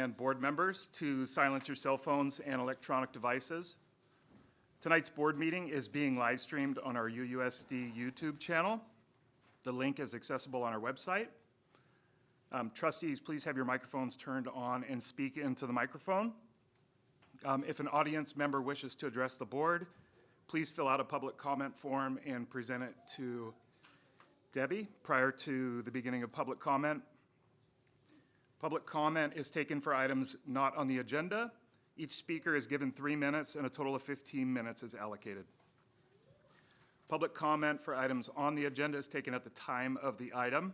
and board members to silence your cell phones and electronic devices. Tonight's board meeting is being live streamed on our UUSD YouTube channel. The link is accessible on our website. Trustees, please have your microphones turned on and speak into the microphone. If an audience member wishes to address the board, please fill out a public comment form and present it to Debbie prior to the beginning of public comment. Public comment is taken for items not on the agenda. Each speaker is given 3 minutes and a total of 15 minutes is allocated. Public comment for items on the agenda is taken at the time of the item.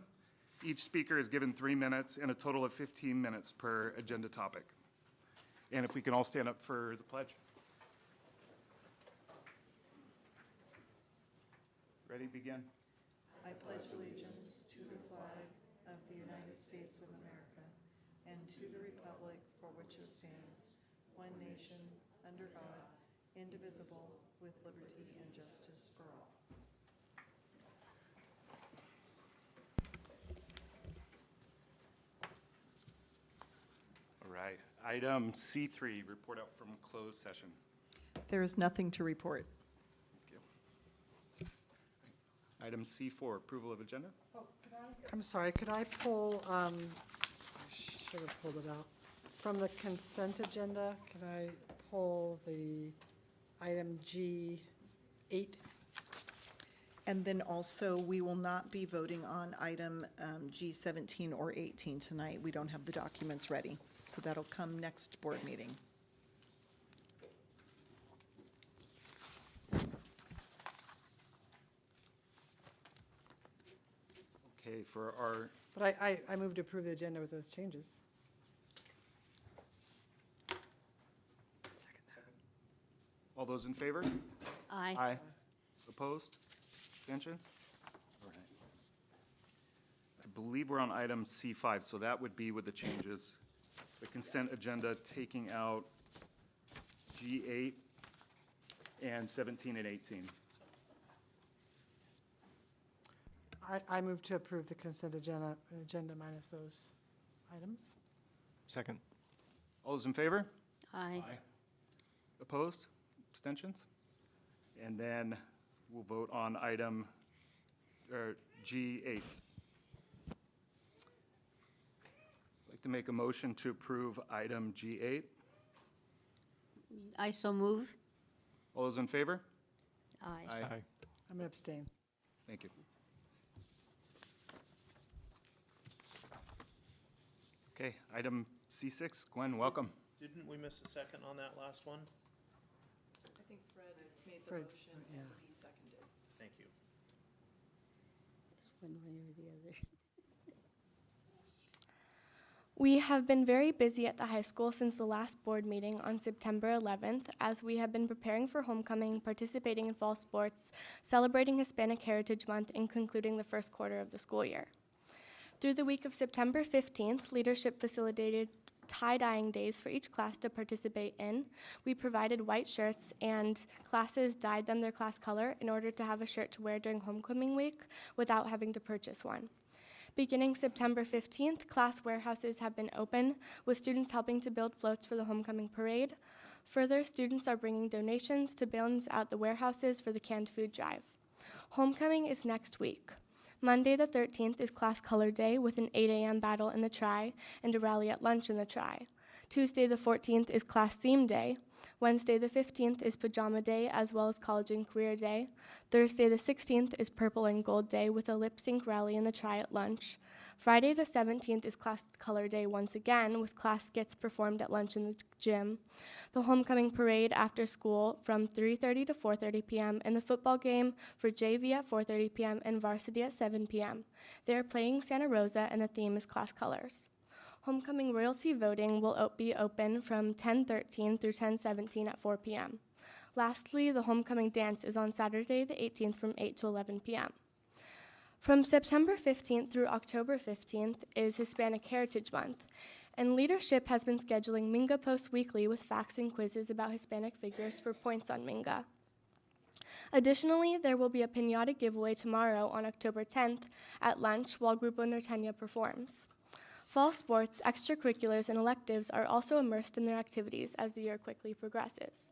Each speaker is given 3 minutes and a total of 15 minutes per agenda topic. And if we can all stand up for the pledge. Ready, begin. I pledge allegiance to the flag of the United States of America and to the republic for which it stands, one nation, under God, indivisible, with liberty and justice for all. All right. Item C3, report out from closed session. There is nothing to report. Thank you. Item C4, approval of agenda. I'm sorry, could I pull, I should have pulled it out. From the consent agenda, can I pull the item G8? And then also, we will not be voting on item G17 or 18 tonight. We don't have the documents ready, so that'll come next board meeting. Okay, for our, But I move to approve the agenda with those changes. Second that. all those in favor? Aye. Aye. Opposed? Abstentions? All right. I believe we're on item C5, so that would be with the changes. The consent agenda taking out G8 and 17 and 18. I move to approve the consent agenda minus those items. Second. All those in favor? Aye. Opposed? Abstentions? And then we'll vote on item G8. I'd like to make a motion to approve item G8. I so move. All those in favor? Aye. Aye. I'm going to abstain. Thank you. Okay, item C6. Gwen, welcome. Didn't we miss a second on that last one? I think Fred made the Fred, motion yeah. and he seconded. Thank you. Just one way or the other. We have been very busy at the high school since the last board meeting on September 11th, as we have been preparing for homecoming, participating in fall sports, celebrating Hispanic Heritage Month, and concluding the first quarter of the school year. Through the week of September 15th, leadership facilitated tie-dyeing days for each class to participate in. We provided white shirts, and classes dyed them their class color in order to have a shirt to wear during homecoming week without having to purchase one. Beginning September 15th, class warehouses have been open, with students helping to build floats for the homecoming parade. Further, students are bringing donations to bins at the warehouses for the canned food drive. Homecoming is next week. Monday the 13th is class color day with an 8 a.m. battle in the Tri and a rally at lunch in the Tri. Tuesday the 14th is class theme day. Wednesday the 15th is pajama day as well as college and career day. Thursday the 16th is purple and gold day with a lip sync rally in the Tri at lunch. Friday the 17th is class color day once again with class skits performed at lunch in the gym. The homecoming parade after school from 3:30 to 4:30 p.m. and the football game for JV at 4:30 p.m. and varsity at 7 p.m. They are playing Santa Rosa and the theme is class colors. Homecoming royalty voting will be open from 10:13 through 10:17 at 4 p.m. Lastly, the homecoming dance is on Saturday the 18th from 8 to 11 p.m. From September 15th through October 15th is Hispanic Heritage Month, and leadership has been scheduling Minga posts weekly with facts and quizzes about Hispanic figures for points on Minga. Additionally, there will be a piñata giveaway tomorrow on October 10th at lunch while Grupo Norteña performs. Fall sports, extracurriculars, and electives are also immersed in their activities as the year quickly progresses.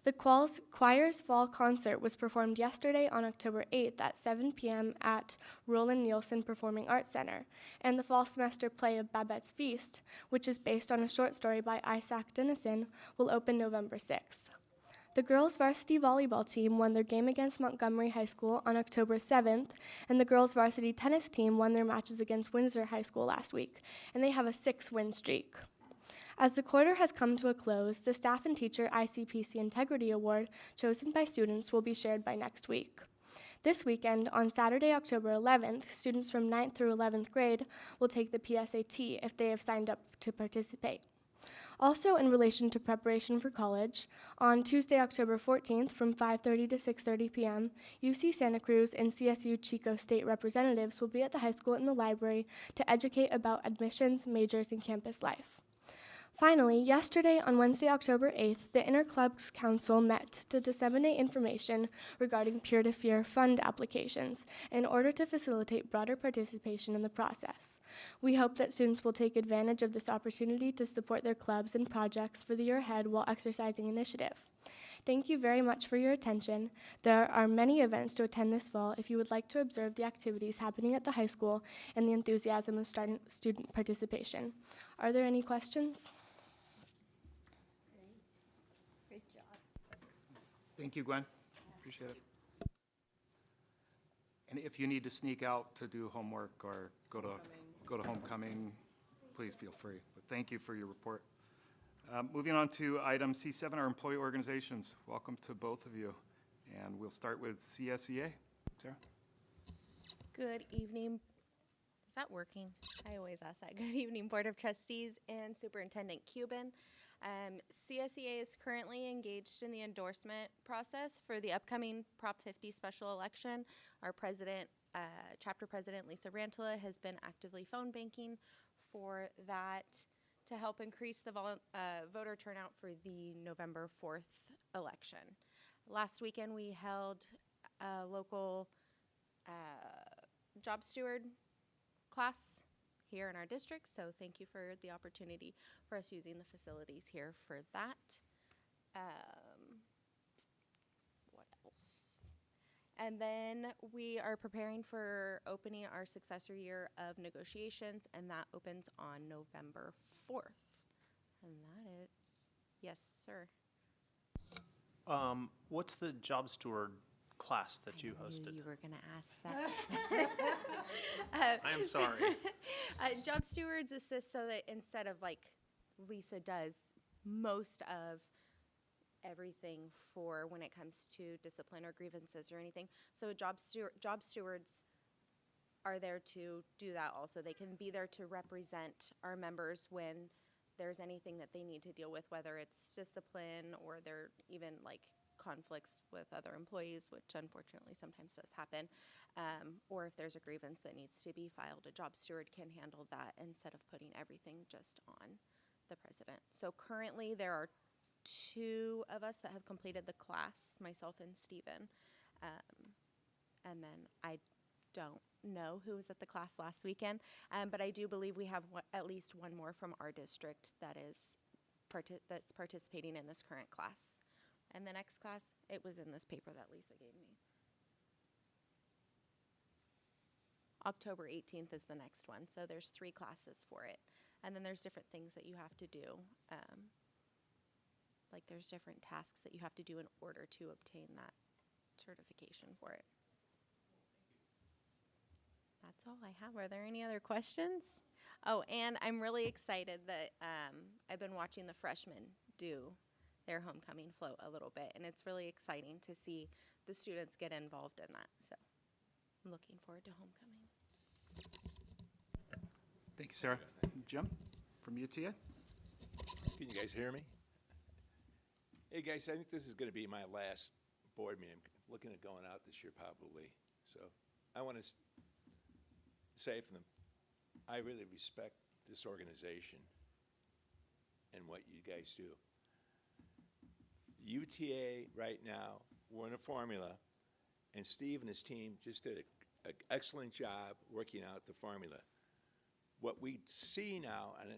The choir's fall concert was performed yesterday on October 8th at 7 p.m. at Roland Nielsen Performing Arts Center, and the fall semester play of Babette's Feast, which is based on a short story by Isaac Dinesen, will open November 6th. The girls' varsity volleyball team won their game against Montgomery High School on October 7th, and the girls' varsity tennis team won their matches against Windsor High School last week, and they have a 6-win streak. As the quarter has come to a close, the Staff and Teacher ICPC Integrity Award chosen by students will be shared by next week. This weekend, on Saturday, October 11th, students from 9th through 11th grade will take the PSAT if they have signed up to participate. Also, in relation to preparation for college, on Tuesday, October 14th, from 5:30 to 6:30 p.m., UC Santa Cruz and CSU Chico State representatives will be at the high school in the library to educate about admissions, majors, and campus life. Finally, yesterday, on Wednesday, October 8th, the Interclubs Council met to disseminate information regarding peer-to-peer fund applications in order to facilitate broader participation in the process. We hope that students will take advantage of this opportunity to support their clubs and projects for the year ahead while exercising initiative. Thank you very much for your attention. There are many events to attend this fall if you would like to observe the activities happening at the high school and the enthusiasm of student participation. Are there any questions? Great job. Thank you, Gwen. Appreciate it. And if you need to sneak out to do homework or go to homecoming, please feel free. But thank you for your report. Moving on to item C7, our employee organizations. Welcome to both of you. And we'll start with CSEA. Sarah? Good evening. Is that working? I always ask that. Good evening, Board of Trustees and Superintendent Cuban. CSEA is currently engaged in the endorsement process for the upcoming Prop 50 special election. Our president, chapter president, Lisa Rantala, has been actively phone banking for that to help increase the voter turnout for the November 4th election. Last weekend, we held a local job steward class here in our district, so thank you for the opportunity for us using the facilities here for that. What else? And then we are preparing for opening our successor year of negotiations, and that opens on November 4th. And that is, yes, sir. What's the job steward class that you I knew hosted? you were going to ask that. I am sorry. Job stewards assist so that instead of like Lisa does most of everything for when it comes to discipline or grievances or anything. So job stewards are there to do that also. They can be there to represent our members when there's anything that they need to deal with, whether it's discipline or they're even like conflicts with other employees, which unfortunately sometimes does happen, or if there's a grievance that needs to be filed, a job steward can handle that instead of putting everything just on the president. So currently there are 2 of us that have completed the class, myself and Stephen, and then I don't know who was at the class last weekend, but I do believe we have at least one more from our district that is that's participating in this current class. And the next class, it was in this paper that Lisa gave me. October 18th is the next one, so there's 3 classes for it. And then there's different things that you have to do. Like there's different tasks that you have to do in order to obtain that certification for it. That's all I have. Are there any other questions? Oh, and I'm really excited that I've been watching the freshmen do their homecoming float a little bit, and it's really exciting to see the students get involved in that. So I'm looking forward to homecoming. Thank you, Sarah. Jim from UTA? Can you guys hear me? Hey guys, I think this is going to be my last board meeting. I'm looking at going out this year probably. So I want to say from I really respect this organization and what you guys do. UTA right now, we're in a formula, and Steve and his team just did an excellent job working out the formula. what we see now, and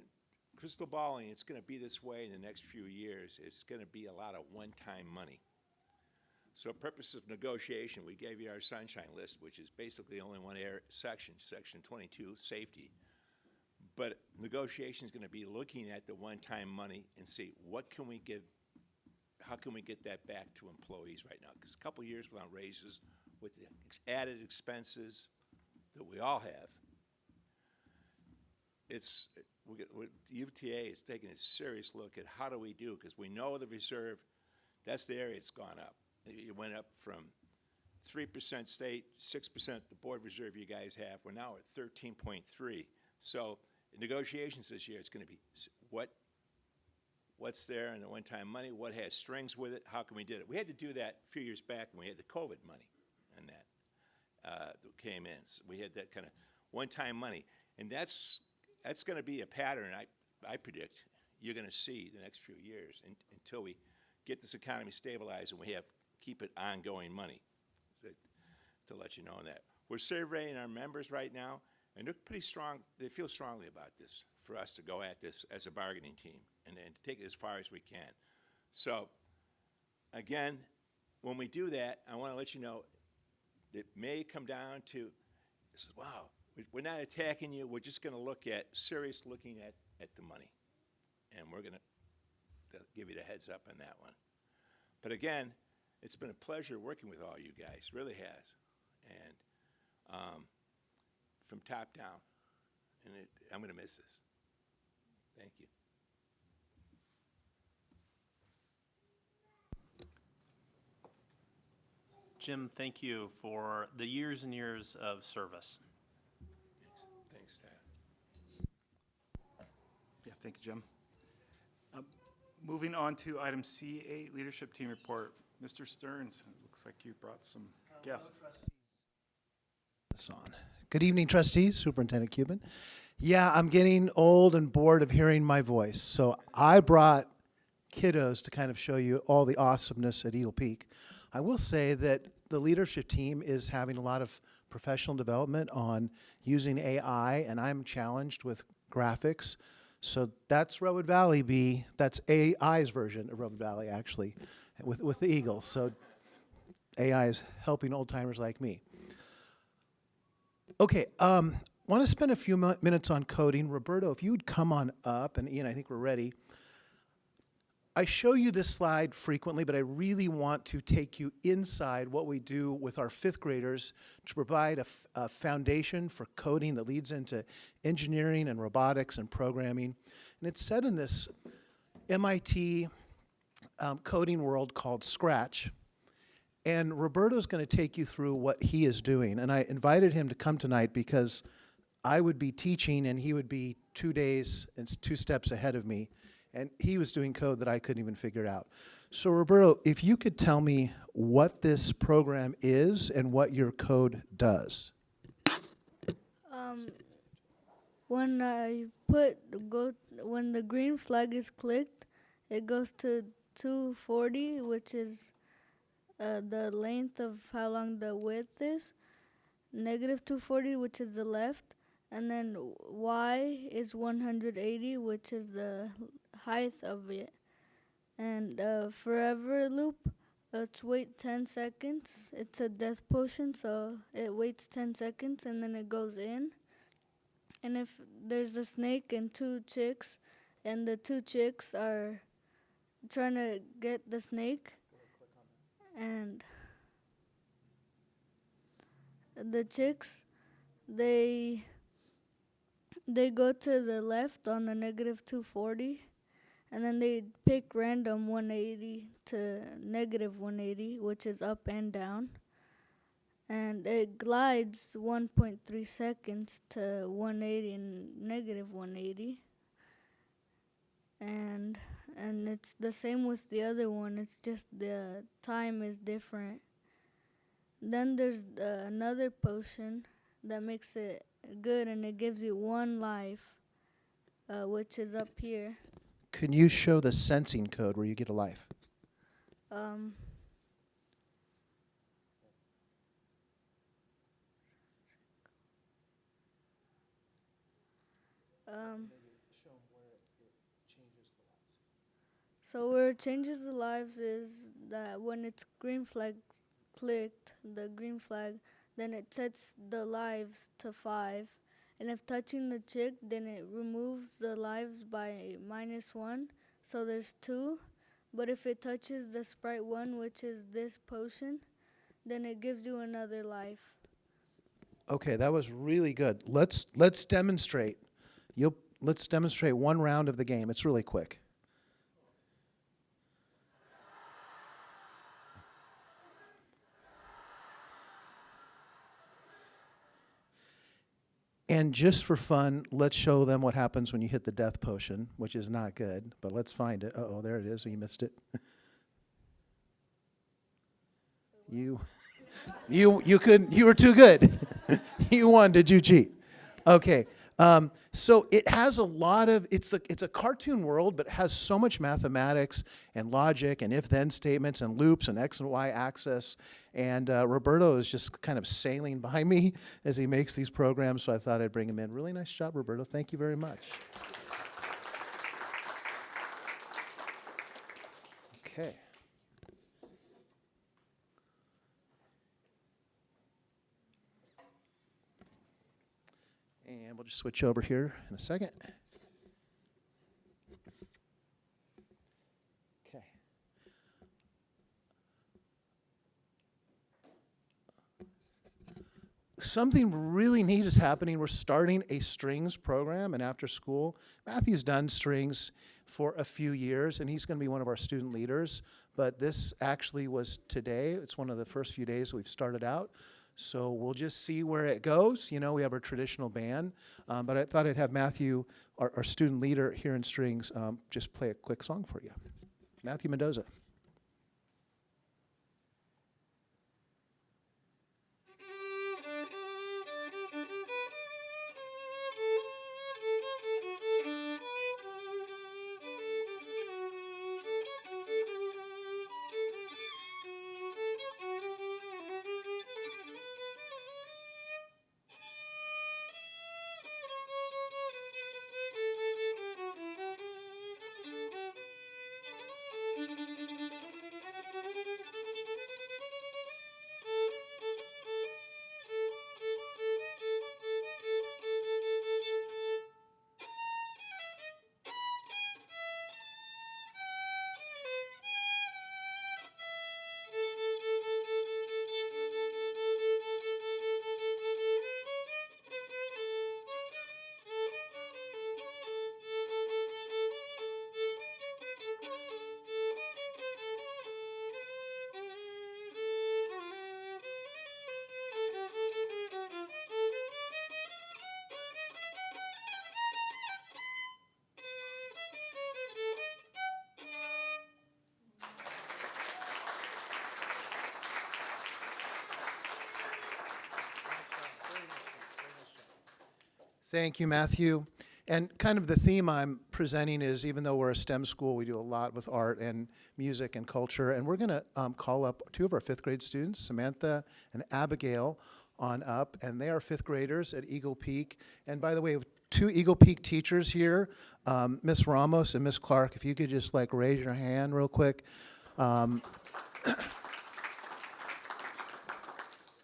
crystal balling, it's going to be this way in the next few years. It's going to be a lot of one-time money. So purpose of negotiation, we gave you our sunshine list, which is basically only one section, section 22, safety. But negotiation is going to be looking at the one-time money and see what can we give, how can we get that back to employees right now? Because a couple of years without raises, with the added expenses that we all have, UTA is taking a serious look at how do we do, because we know the reserve, that's the area it's gone up. It went up from 3% state, 6% the board reserve you guys have. We're now at 13.3. So in negotiations this year, it's going to be what's there in the one-time money, what has strings with it, how can we do it? We had to do that a few years back when we had the COVID money and that came in. So we had that kind of one-time money. And that's going to be a pattern I predict you're going to see the next few years until we get this economy stabilized and we keep it ongoing money, to let you know that. We're surveying our members right now, and they're pretty strong. They feel strongly about this, for us to go at this as a bargaining team and to take it as far as we can. So, again, when we do that, I want to let you know it may come down to, wow, we're not attacking you. We're just going to look at, serious looking at the money. And we're going to give you the heads up on that one. But again, it's been a pleasure working with all you guys, really has. And from top down. And I'm going to miss this. Thank you. Jim, thank you for the years and years of service. Thanks, Tad. Yeah, thank you, Jim. Moving on to item C8, Leadership Team Report. Mr. Stearns, it looks like you brought some guests. This on. Good evening, trustees, Superintendent Cuban. Yeah, I'm getting old and bored of hearing my voice, so I brought kiddos to kind of show you all the awesomeness at Eagle Peak. I will say that the leadership team is having a lot of professional development on using AI, and I'm challenged with graphics. So that's Redwood Valley B. That's AI's version of Redwood Valley, actually, with the Eagles. So AI is helping old timers like me. Okay, want to spend a few minutes on coding. Roberto, if you would come on up, and Ian, I think we're ready. I show you this slide frequently, but I really want to take you inside what we do with our fifth graders to provide a foundation for coding that leads into engineering and robotics and programming. And it's set in this MIT coding world called Scratch. And Roberto's going to take you through what he is doing. And I invited him to come tonight because I would be teaching and he would be 2 days and 2 steps ahead of me. And he was doing code that I couldn't even figure out. So Roberto, if you could tell me what this program is and what your code does. When when the green flag is clicked, it goes to 240, which is the length of how long the width is. Negative 240, which is the left. And then Y is 180, which is the height of it. And forever loop, it's wait 10 seconds. It's a death potion, so it waits 10 seconds and then it goes in. And if there's a snake and 2 chicks, and the 2 chicks are trying to get the snake, and the chicks, they go to the left on the negative 240, and then they pick random 180 to negative 180, which is up and down. And it glides 1.3 seconds to 180 and negative 180. And it's the same with the other one, it's just the time is different. Then there's another potion that makes it good, and it gives you 1 life, which is up here. Can you show the sensing code where you get a life? So where it changes the lives is that when it's green flag clicked, the green flag, then it sets the lives to 5. And if touching the chick, then it removes the lives by -1, so there's 2. But if it touches the Sprite 1, which is this potion, then it gives you another life. Okay, that was really good. Let's demonstrate. Let's demonstrate one round of the game. It's really quick. And just for fun, let's show them what happens when you hit the death potion, which is not good, but let's find it. Uh-oh, there it is. You missed it. You couldn't, you were too good. You won. Did you cheat? Okay. So it has a lot of, it's a cartoon world, but it has so much mathematics and logic and if-then statements and loops and X and Y axis. And Roberto is just kind of sailing by me as he makes these programs, so I thought I'd bring him in. Really nice job, Roberto. Thank you very much. Okay. And we'll just switch over here in a second. Okay. Something really neat is happening. We're starting a strings program, and after school, Matthew's done strings for a few years, and he's going to be one of our student leaders. But this actually was today. It's one of the first few days we've started out. So we'll just see where it goes. You know, we have our traditional band, but I thought I'd have Matthew, our student leader here in strings, just play a quick song for you. Matthew Mendoza. Thank you, Matthew. And kind of the theme I'm presenting is, even though we're a STEM school, we do a lot with art and music and culture. And we're going to call up 2 of our 5th grade students, Samantha and Abigail, on up. And they are 5th graders at Eagle Peak. And by the way, we have 2 Eagle Peak teachers here, Miss Ramos and Miss Clark. If you could just like raise your hand real quick.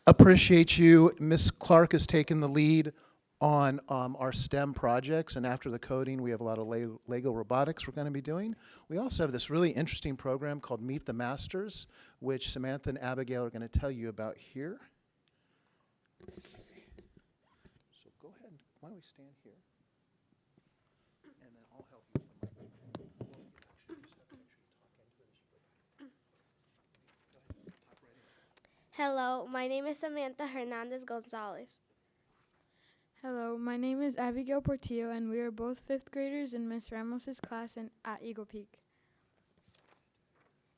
Appreciate you. Miss Clark has taken the lead on our STEM projects, and after the coding, we have a lot of Lego robotics we're going to be doing. We also have this really interesting program called Meet the Masters, which Samantha and Abigail are going to tell you about here. So go ahead. Why don't we stand here? And then I'll help you with the microphone. Well, actually, you just have to make sure you talk into it as you go back. Go ahead. Talk right in. Hello, my name is Samantha Hernandez Gonzalez. Hello, my name is Abigail Portillo, and we are both 5th graders in Miss Ramos's class at Eagle Peak.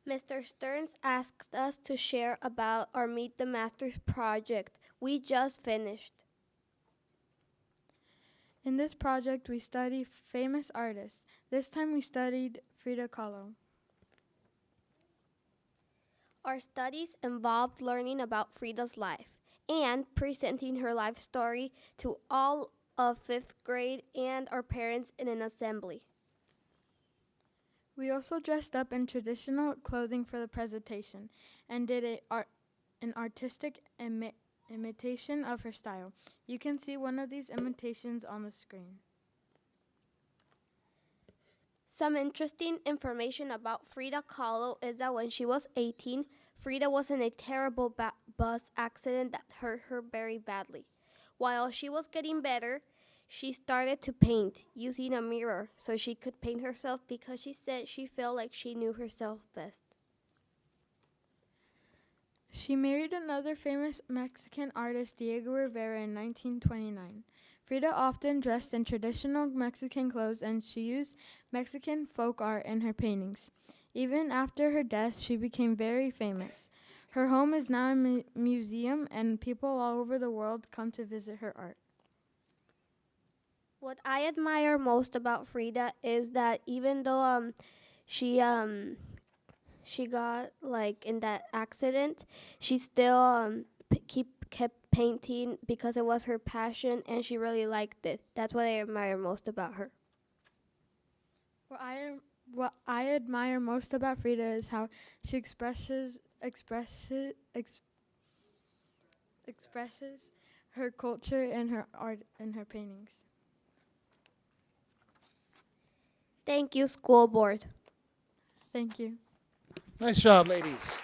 Mr. Stearns asked us to share about our Meet the Masters project we just finished. In this project, we study famous artists. This time we studied Frida Kahlo. Our studies involved learning about Frida's life and presenting her life story to all of 5th grade and our parents in an assembly. We also dressed up in traditional clothing for the presentation and did an artistic imitation of her style. You can see one of these imitations on the screen. Some interesting information about Frida Kahlo is that when she was 18, Frida was in a terrible bus accident that hurt her very badly. While she was getting better, she started to paint using a mirror so she could paint herself because she said she felt like she knew herself best. She married another famous Mexican artist, Diego Rivera, in 1929. Frida often dressed in traditional Mexican clothes, and she used Mexican folk art in her paintings. Even after her death, she became very famous. Her home is now a museum, and people all over the world come to visit her art. What I admire most about Frida is that even though she got like in that accident, she still kept painting because it was her passion and she really liked it. That's what I admire most about her. What I admire most about Frida is how she expresses her culture and her art and her paintings. Thank you, school board. Thank you. Nice job, ladies.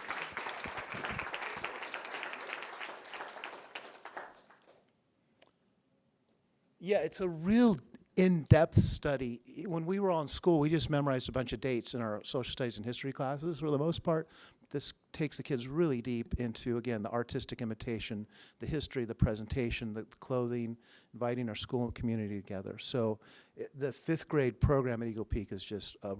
Yeah, it's a real in-depth study. When we were all in school, we just memorized a bunch of dates in our social studies and history classes for the most part. This takes the kids really deep into, again, the artistic imitation, the history, the presentation, the clothing, inviting our school and community together. So the 5th grade program at Eagle Peak is just a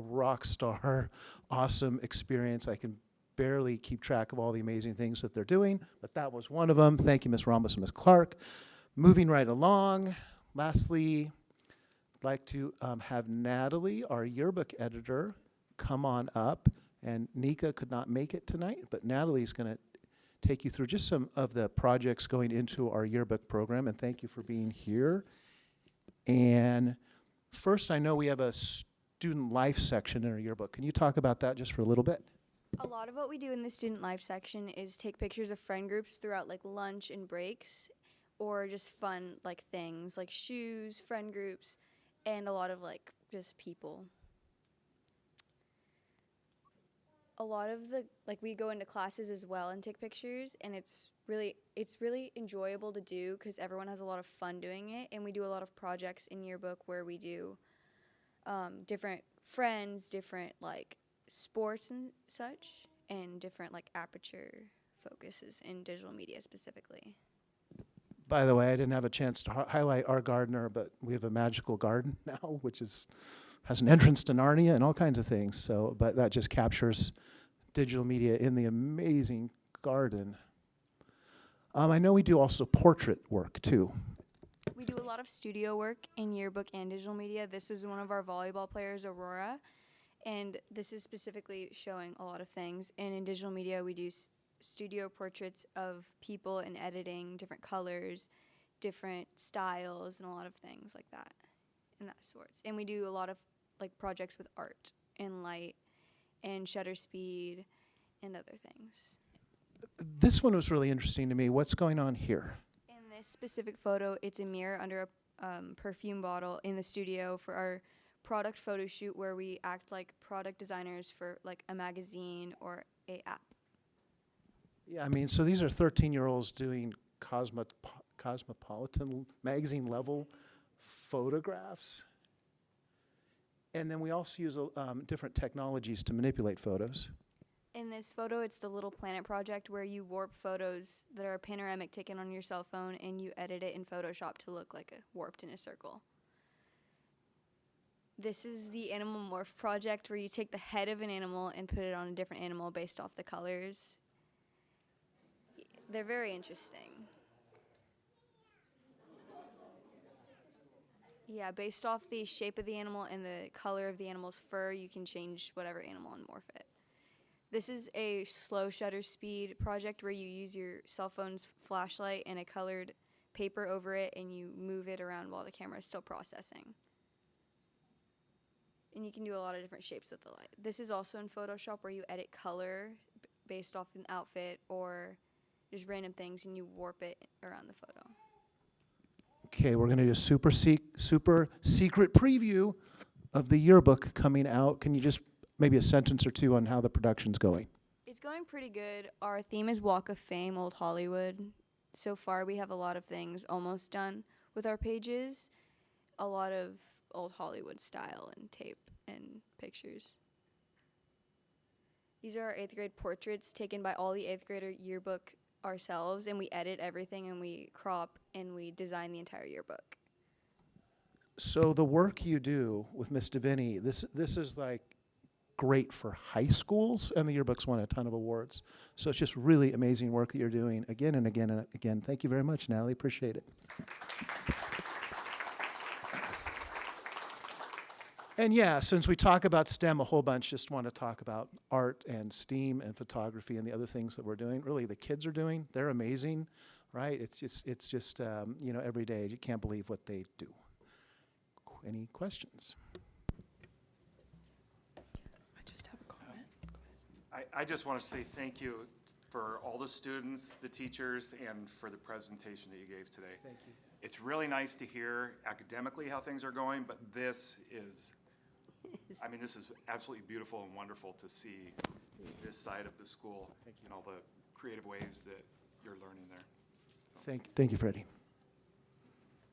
rock star, awesome experience. I can barely keep track of all the amazing things that they're doing, but that was one of them. Thank you, Ms. Ramos and Ms. Clark. Moving right along, lastly, I'd like to have Natalie, our yearbook editor, come on up. And Nika could not make it tonight, but Natalie's going to take you through just some of the projects going into our yearbook program, and thank you for being here. And first, I know we have a student life section in our yearbook. Can you talk about that just for a little bit? A lot of what we do in the student life section is take pictures of friend groups throughout like lunch and breaks, or just fun like things like shoes, friend groups, and a lot of like just people. A lot of the, like we go into classes as well and take pictures, and it's really enjoyable to do because everyone has a lot of fun doing it, and we do a lot of projects in yearbook where we do different friends, different like sports and such, and different like aperture focuses in digital media specifically. By the way, I didn't have a chance to highlight our gardener, but we have a magical garden now, which has an entrance to Narnia and all kinds of things. So, but that just captures digital media in the amazing garden. I know we do also portrait work too. We do a lot of studio work in yearbook and digital media. This is one of our volleyball players, Aurora, and this is specifically showing a lot of things. And in digital media, we do studio portraits of people and editing, different colors, different styles, and a lot of things like that, and that sorts. And we do a lot of like projects with art and light and shutter speed and other things. This one was really interesting to me. What's going on here? In this specific photo, it's a mirror under a perfume bottle in the studio for our product photo shoot where we act like product designers for like a magazine or a app. Yeah, I mean, so these are 13-year-olds doing Cosmopolitan magazine level photographs. And then we also use different technologies to manipulate photos. In this photo, it's the Little Planet project where you warp photos that are panoramic taken on your cell phone and you edit it in Photoshop to look like warped in a circle. This is the Animal Morph project where you take the head of an animal and put it on a different animal based off the colors. They're very interesting. Yeah, based off the shape of the animal and the color of the animal's fur, you can change whatever animal and morph it. This is a slow shutter speed project where you use your cell phone's flashlight and a colored paper over it and you move it around while the camera is still processing. And you can do a lot of different shapes with the light. This is also in Photoshop where you edit color based off an outfit or just random things and you warp it around the photo. Okay, we're going to do a super secret preview of the yearbook coming out. Can you just maybe a sentence or two on how the production's going? It's going pretty good. Our theme is Walk of Fame, Old Hollywood. So far, we have a lot of things almost done with our pages. A lot of old Hollywood style and tape and pictures. These are our 8th grade portraits taken by all the 8th grader yearbook ourselves, and we edit everything and we crop and we design the entire yearbook. So the work you do with Miss Deviney, this is like great for high schools, and the yearbook's won a ton of awards. So it's just really amazing work that you're doing again and again and again. Thank you very much, Natalie. Appreciate it. And yeah, since we talk about STEM a whole bunch, just want to talk about art and STEAM and photography and the other things that we're doing. Really, the kids are doing. They're amazing, right? It's just you know, every day you can't believe what they do. Any questions? I just have a comment. I just want to say thank you for all the students, the teachers, and for the presentation that you gave today. Thank you. It's really nice to hear academically how things are going, but this is, I mean, this is absolutely beautiful and wonderful to see this side of the school and all the creative ways that you're learning there. So. Thank you, Freddie.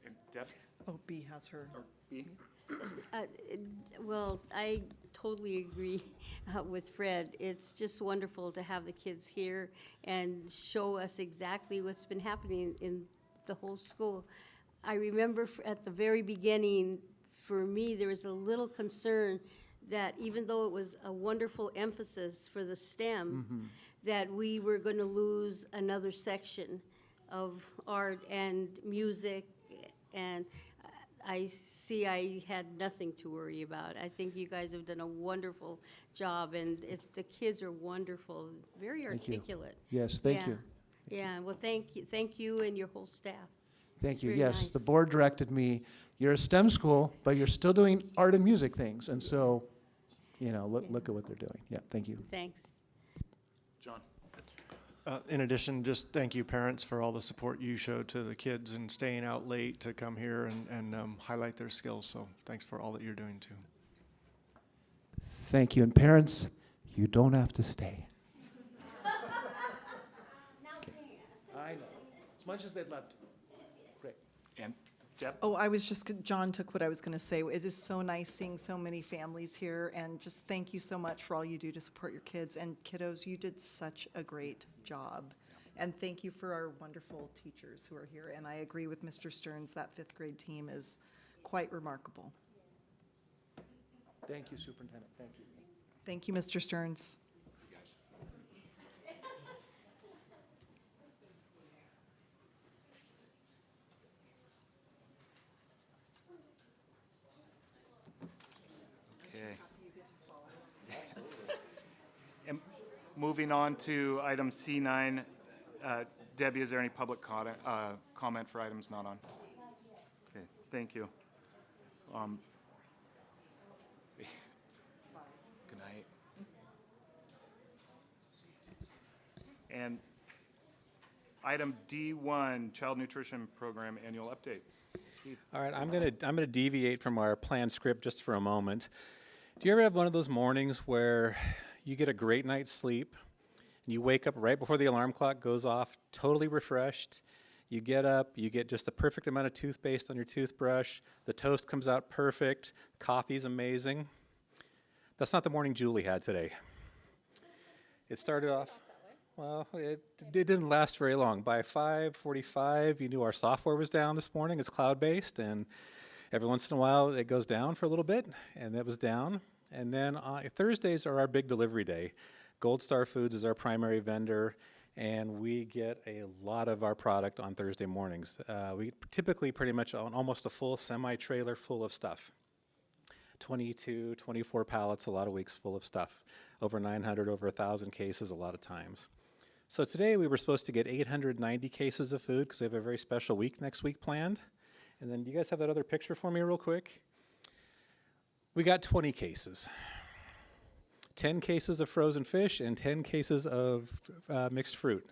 And Deb? Oh, B has her. Or B? Well, I totally agree with Fred. It's just wonderful to have the kids here and show us exactly what's been happening in the whole school. I remember at the very beginning, for me, there was a little concern that even though it was a wonderful emphasis for the STEM, that we were going to lose another section of art and music, and I see I had nothing to worry about. I think you guys have done a wonderful job, and the kids are wonderful, very articulate. Yes, thank you. Yeah, well, thank you and your whole staff. Thank It's you. very Yes, nice. the board directed me, you're a STEM school, but you're still doing art and music things. And so, you know, look at what they're doing. Yeah, thank you. Thanks. John? In addition, just thank you, parents, for all the support you showed to the kids and staying out late to come here and highlight their skills. So thanks for all that you're doing, too. Thank you. And parents, you don't have to stay. I know. As much as they'd love to. Great. And Deb? Oh, John took what I was going to say. It is so nice seeing so many families here, and just thank you so much for all you do to support your kids. And kiddos, you did such a great job. And thank you for our wonderful teachers who are here. And I agree with Mr. Stearns, that 5th grade team is quite remarkable. Thank you, Superintendent. Thank you. Thank you, Mr. Stearns. Thanks, guys. Okay. And moving on to item C9, Debbie, is there any public comment for items not on? Okay, thank you. Good night. And item D1, Child Nutrition Program Annual Update. Steve. All right, I'm gonna deviate from our planned script just for a moment. Do you ever have one of those mornings where you get a great night's sleep and you wake up right before the alarm clock goes off, totally refreshed? You get up, you get just the perfect amount of toothpaste on your toothbrush, the toast comes out perfect, coffee's amazing. That's not the morning Julie had today. It started off, well, it didn't last very long. By 5:45, you knew our software was down this morning. It's cloud-based, and every once in a while it goes down for a little bit, and it was down. And then Thursdays are our big delivery day. Gold Star Foods is our primary vendor, and we get a lot of our product on Thursday mornings. We typically pretty much own almost a full semi-trailer full of stuff. 22, 24 pallets, a lot of weeks full of stuff. Over 900, over 1,000 cases a lot of times. So today we were supposed to get 890 cases of food because we have a very special week next week planned. And then do you guys have that other picture for me real quick? We got 20 cases. 10 cases of frozen fish and 10 cases of mixed fruit.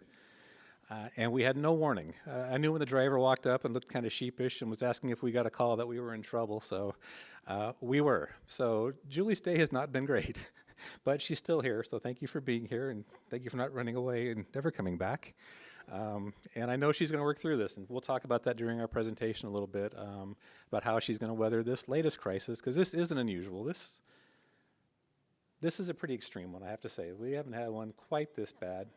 And we had no warning. I knew when the driver walked up and looked kind of sheepish and was asking if we got a call that we were in trouble, so we were. So Julie's day has not been great, but she's still here, so thank you for being here, and thank you for not running away and never coming back. And I know she's going to work through this, and we'll talk about that during our presentation a little bit, about how she's going to weather this latest crisis, because this isn't unusual. This is a pretty extreme one, I have to say. We haven't had one quite this bad.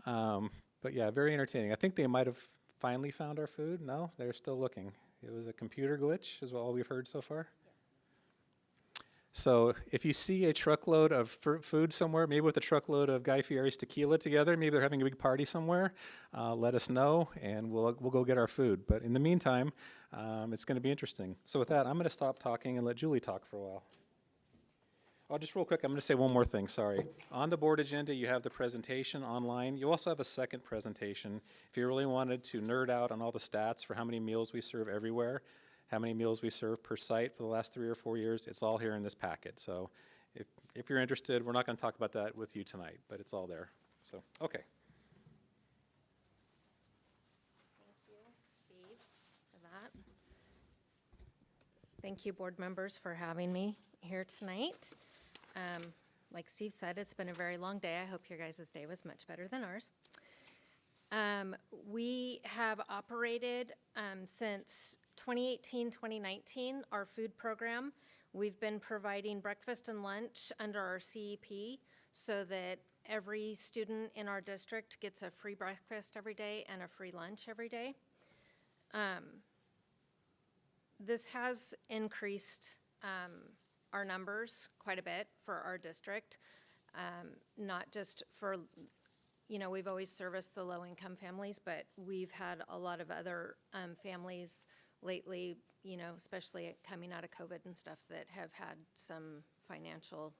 But yeah, very entertaining. I think they might have finally found our food. No, they're still looking. It was a computer glitch, is all we've heard so far. Yes. So if you see a truckload of food somewhere, maybe with a truckload of Guy Fieri's tequila together, maybe they're having a big party somewhere, let us know, and we'll go get our food. But in the meantime, it's going to be interesting. So with that, I'm going to stop talking and let Julie talk for a while. Oh, just real quick, I'm going to say one more thing, sorry. On the board agenda, you have the presentation online. You also have a second presentation. If you really wanted to nerd out on all the stats for how many meals we serve everywhere, how many meals we serve per site for the last 3 or 4 years, it's all here in this packet. So if you're interested, we're not going to talk about that with you tonight, but it's all there. So, okay. Thank you, Steve, for that. Thank you, board members, for having me here tonight. Like Steve said, it's been a very long day. I hope your guys' day was much better than ours. We have operated since 2018, 2019, our food program. We've been providing breakfast and lunch under our CEP so that every student in our district gets a free breakfast every day and a free lunch every day. This has increased our numbers quite a bit for our district, not just for, we've always serviced the low-income families, but we've had a lot of other families lately, especially coming out of COVID and stuff, that have had some financial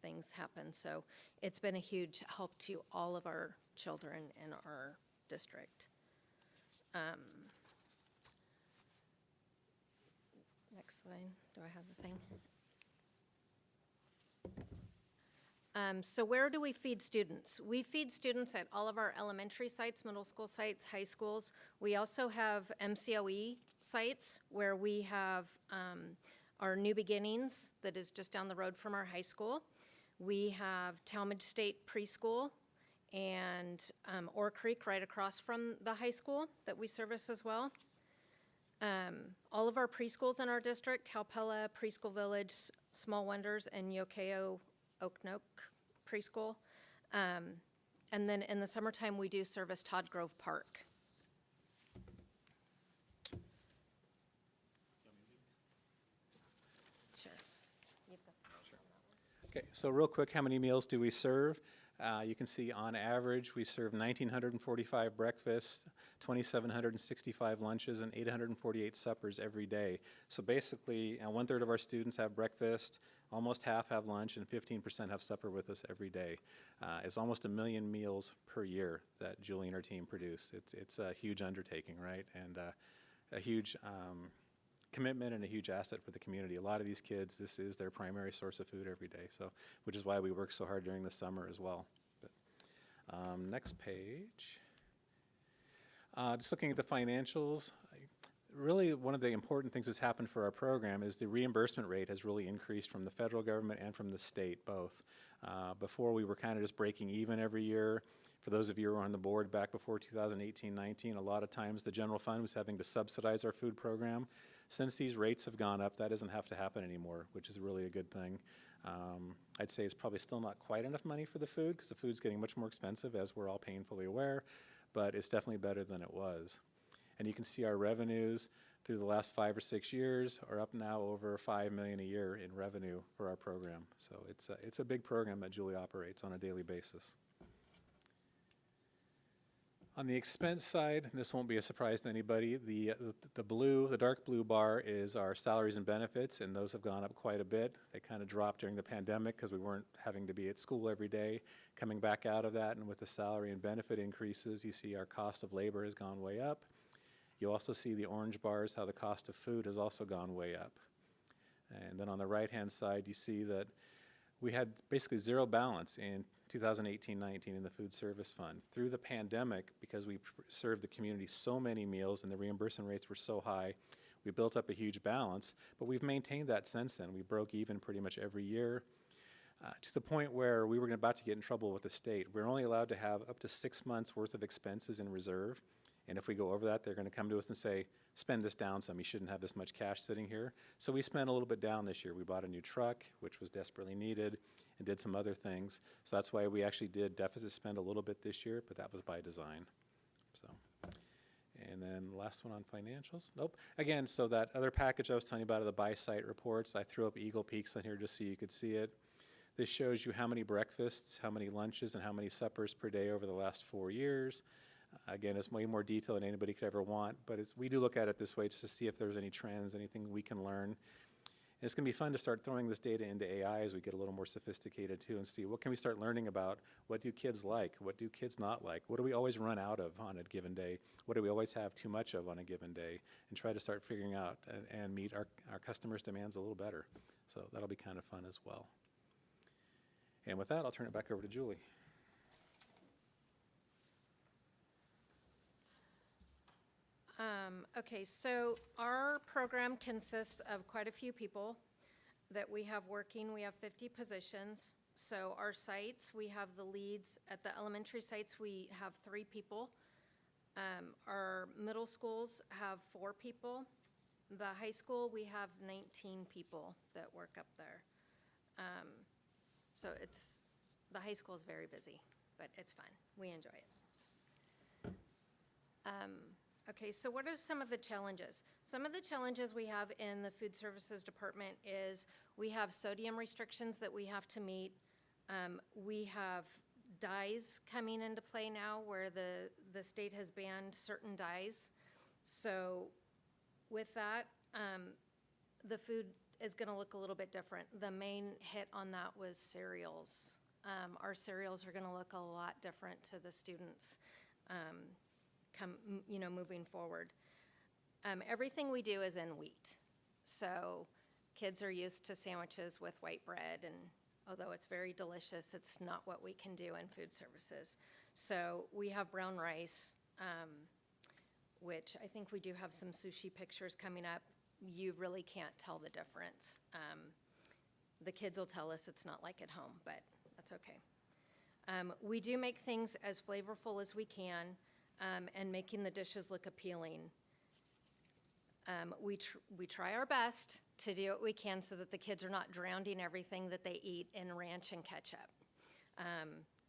things happen. So it's been a huge help to all of our children in our district. Next slide. Do I have the thing? So where do we feed students? We feed students at all of our elementary sites, middle school sites, high schools. We also have MCOE sites where we have our New Beginnings that is just down the road from our high school. We have Talmadge State Preschool and Ore Creek right across from the high school that we service as well. All of our preschools in our district, Calpella, Preschool Village, Small Wonders, and Ukiah Oaknoke Preschool. And then in the summertime, we do service Todd Grove Park. Sure. Okay, so real quick, how many meals do we serve? You can see on average, we serve 1,945 breakfasts, 2,765 lunches, and 848 suppers every day. So basically, 1/3 of our students have breakfast, almost half have lunch, and 15% have supper with us every day. It's almost 1 million meals per year that Julie and her team produce. It's a huge undertaking, right? And a huge commitment and a huge asset for the community. A lot of these kids, this is their primary source of food every day, so which is why we work so hard during the summer as well. But, next page. Just looking at the financials, really one of the important things that's happened for our program is the reimbursement rate has really increased from the federal government and from the state, both. Before we were kind of just breaking even every year. For those of you who were on the board back before 2018-19, a lot of times the general fund was having to subsidize our food program. Since these rates have gone up, that doesn't have to happen anymore, which is really a good thing. I'd say it's probably still not quite enough money for the food because the food's getting much more expensive, as we're all painfully aware, but it's definitely better than it was. And you can see our revenues through the last 5 or 6 years are up now over $5 million a year in revenue for our program. So it's a big program that Julie operates on a daily basis. On the expense side, this won't be a surprise to anybody. The dark blue bar is our salaries and benefits, and those have gone up quite a bit. They kind of dropped during the pandemic because we weren't having to be at school every day. Coming back out of that, and with the salary and benefit increases, you see our cost of labor has gone way up. You also see the orange bars, how the cost of food has also gone way up. And then on the right-hand side, you see that we had basically zero balance in 2018-19 in the food service fund. Through the pandemic, because we served the community so many meals and the reimbursement rates were so high, we built up a huge balance, but we've maintained that since then. We broke even pretty much every year, to the point where we were about to get in trouble with the state. We're only allowed to have up to 6 months worth of expenses in reserve, and if we go over that, they're going to come to us and say, spend this down some, you shouldn't have this much cash sitting here. So we spent a little bit down this year. We bought a new truck, which was desperately needed, and did some other things. So that's why we actually did deficit spend a little bit this year, but that was by design. So, and then last one on financials. Nope. Again, so that other package I was telling you about, the by-site reports, I threw up Eagle Peaks on here just so you could see it. This shows you how many breakfasts, how many lunches, and how many suppers per day over the last 4 years. Again, it's way more detail than anybody could ever want, but we do look at it this way just to see if there's any trends, anything we can learn. And it's going to be fun to start throwing this data into AI as we get a little more sophisticated too, and see what can we start learning about. What do kids like? What do kids not like? What do we always run out of on a given day? What do we always have too much of on a given day? And try to start figuring out and meet our customers' demands a little better. So that'll be kind of fun as well. And with that, I'll turn it back over to Julie. Okay, so our program consists of quite a few people that we have working. We have 50 positions. So our sites, we have the leads. At the elementary sites, we have 3 people. Our middle schools have 4 people. The high school, we have 19 people that work up there. So the high school is very busy, but it's fun. We enjoy it. Okay, so what are some of the challenges? Some of the challenges we have in the food services department is we have sodium restrictions that we have to meet. We have dyes coming into play now where the state has banned certain dyes. So with that, the food is going to look a little bit different. The main hit on that was cereals. Our cereals are going to look a lot different to the students moving forward. Everything we do is in wheat. So kids are used to sandwiches with white bread, and although it's very delicious, it's not what we can do in food services. So we have brown rice, which I think we do have some sushi pictures coming up. You really can't tell the difference. The kids will tell us it's not like at home, but that's okay. We do make things as flavorful as we can, and making the dishes look appealing. We try our best to do what we can so that the kids are not drowning everything that they eat in ranch and ketchup.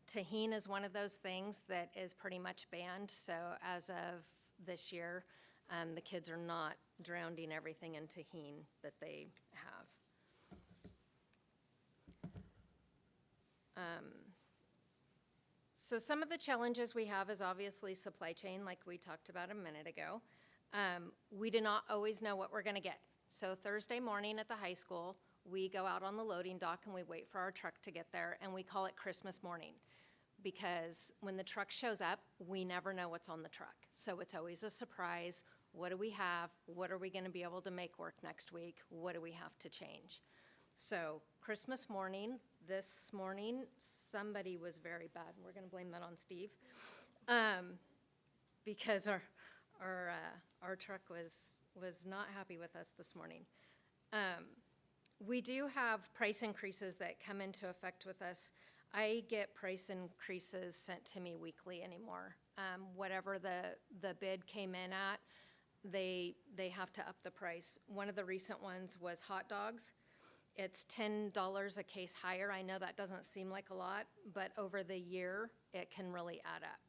Tahini is one of those things that is pretty much banned, so as of this year, the kids are not drowning everything in tahini that they have. So some of the challenges we have is obviously supply chain, like we talked about a minute ago. We do not always know what we're going to get. So Thursday morning at the high school, we go out on the loading dock and we wait for our truck to get there, and we call it Christmas morning because when the truck shows up, we never know what's on the truck. So it's always a surprise. What do we have? What are we going to be able to make work next week? What do we have to change? So Christmas morning, this morning, somebody was very bad, and we're going to blame that on Steve, because our truck was not happy with us this morning. We do have price increases that come into effect with us. I get price increases sent to me weekly anymore. Whatever the bid came in at, they have to up the price. One of the recent ones was hot dogs. It's $10 a case higher. I know that doesn't seem like a lot, but over the year, it can really add up.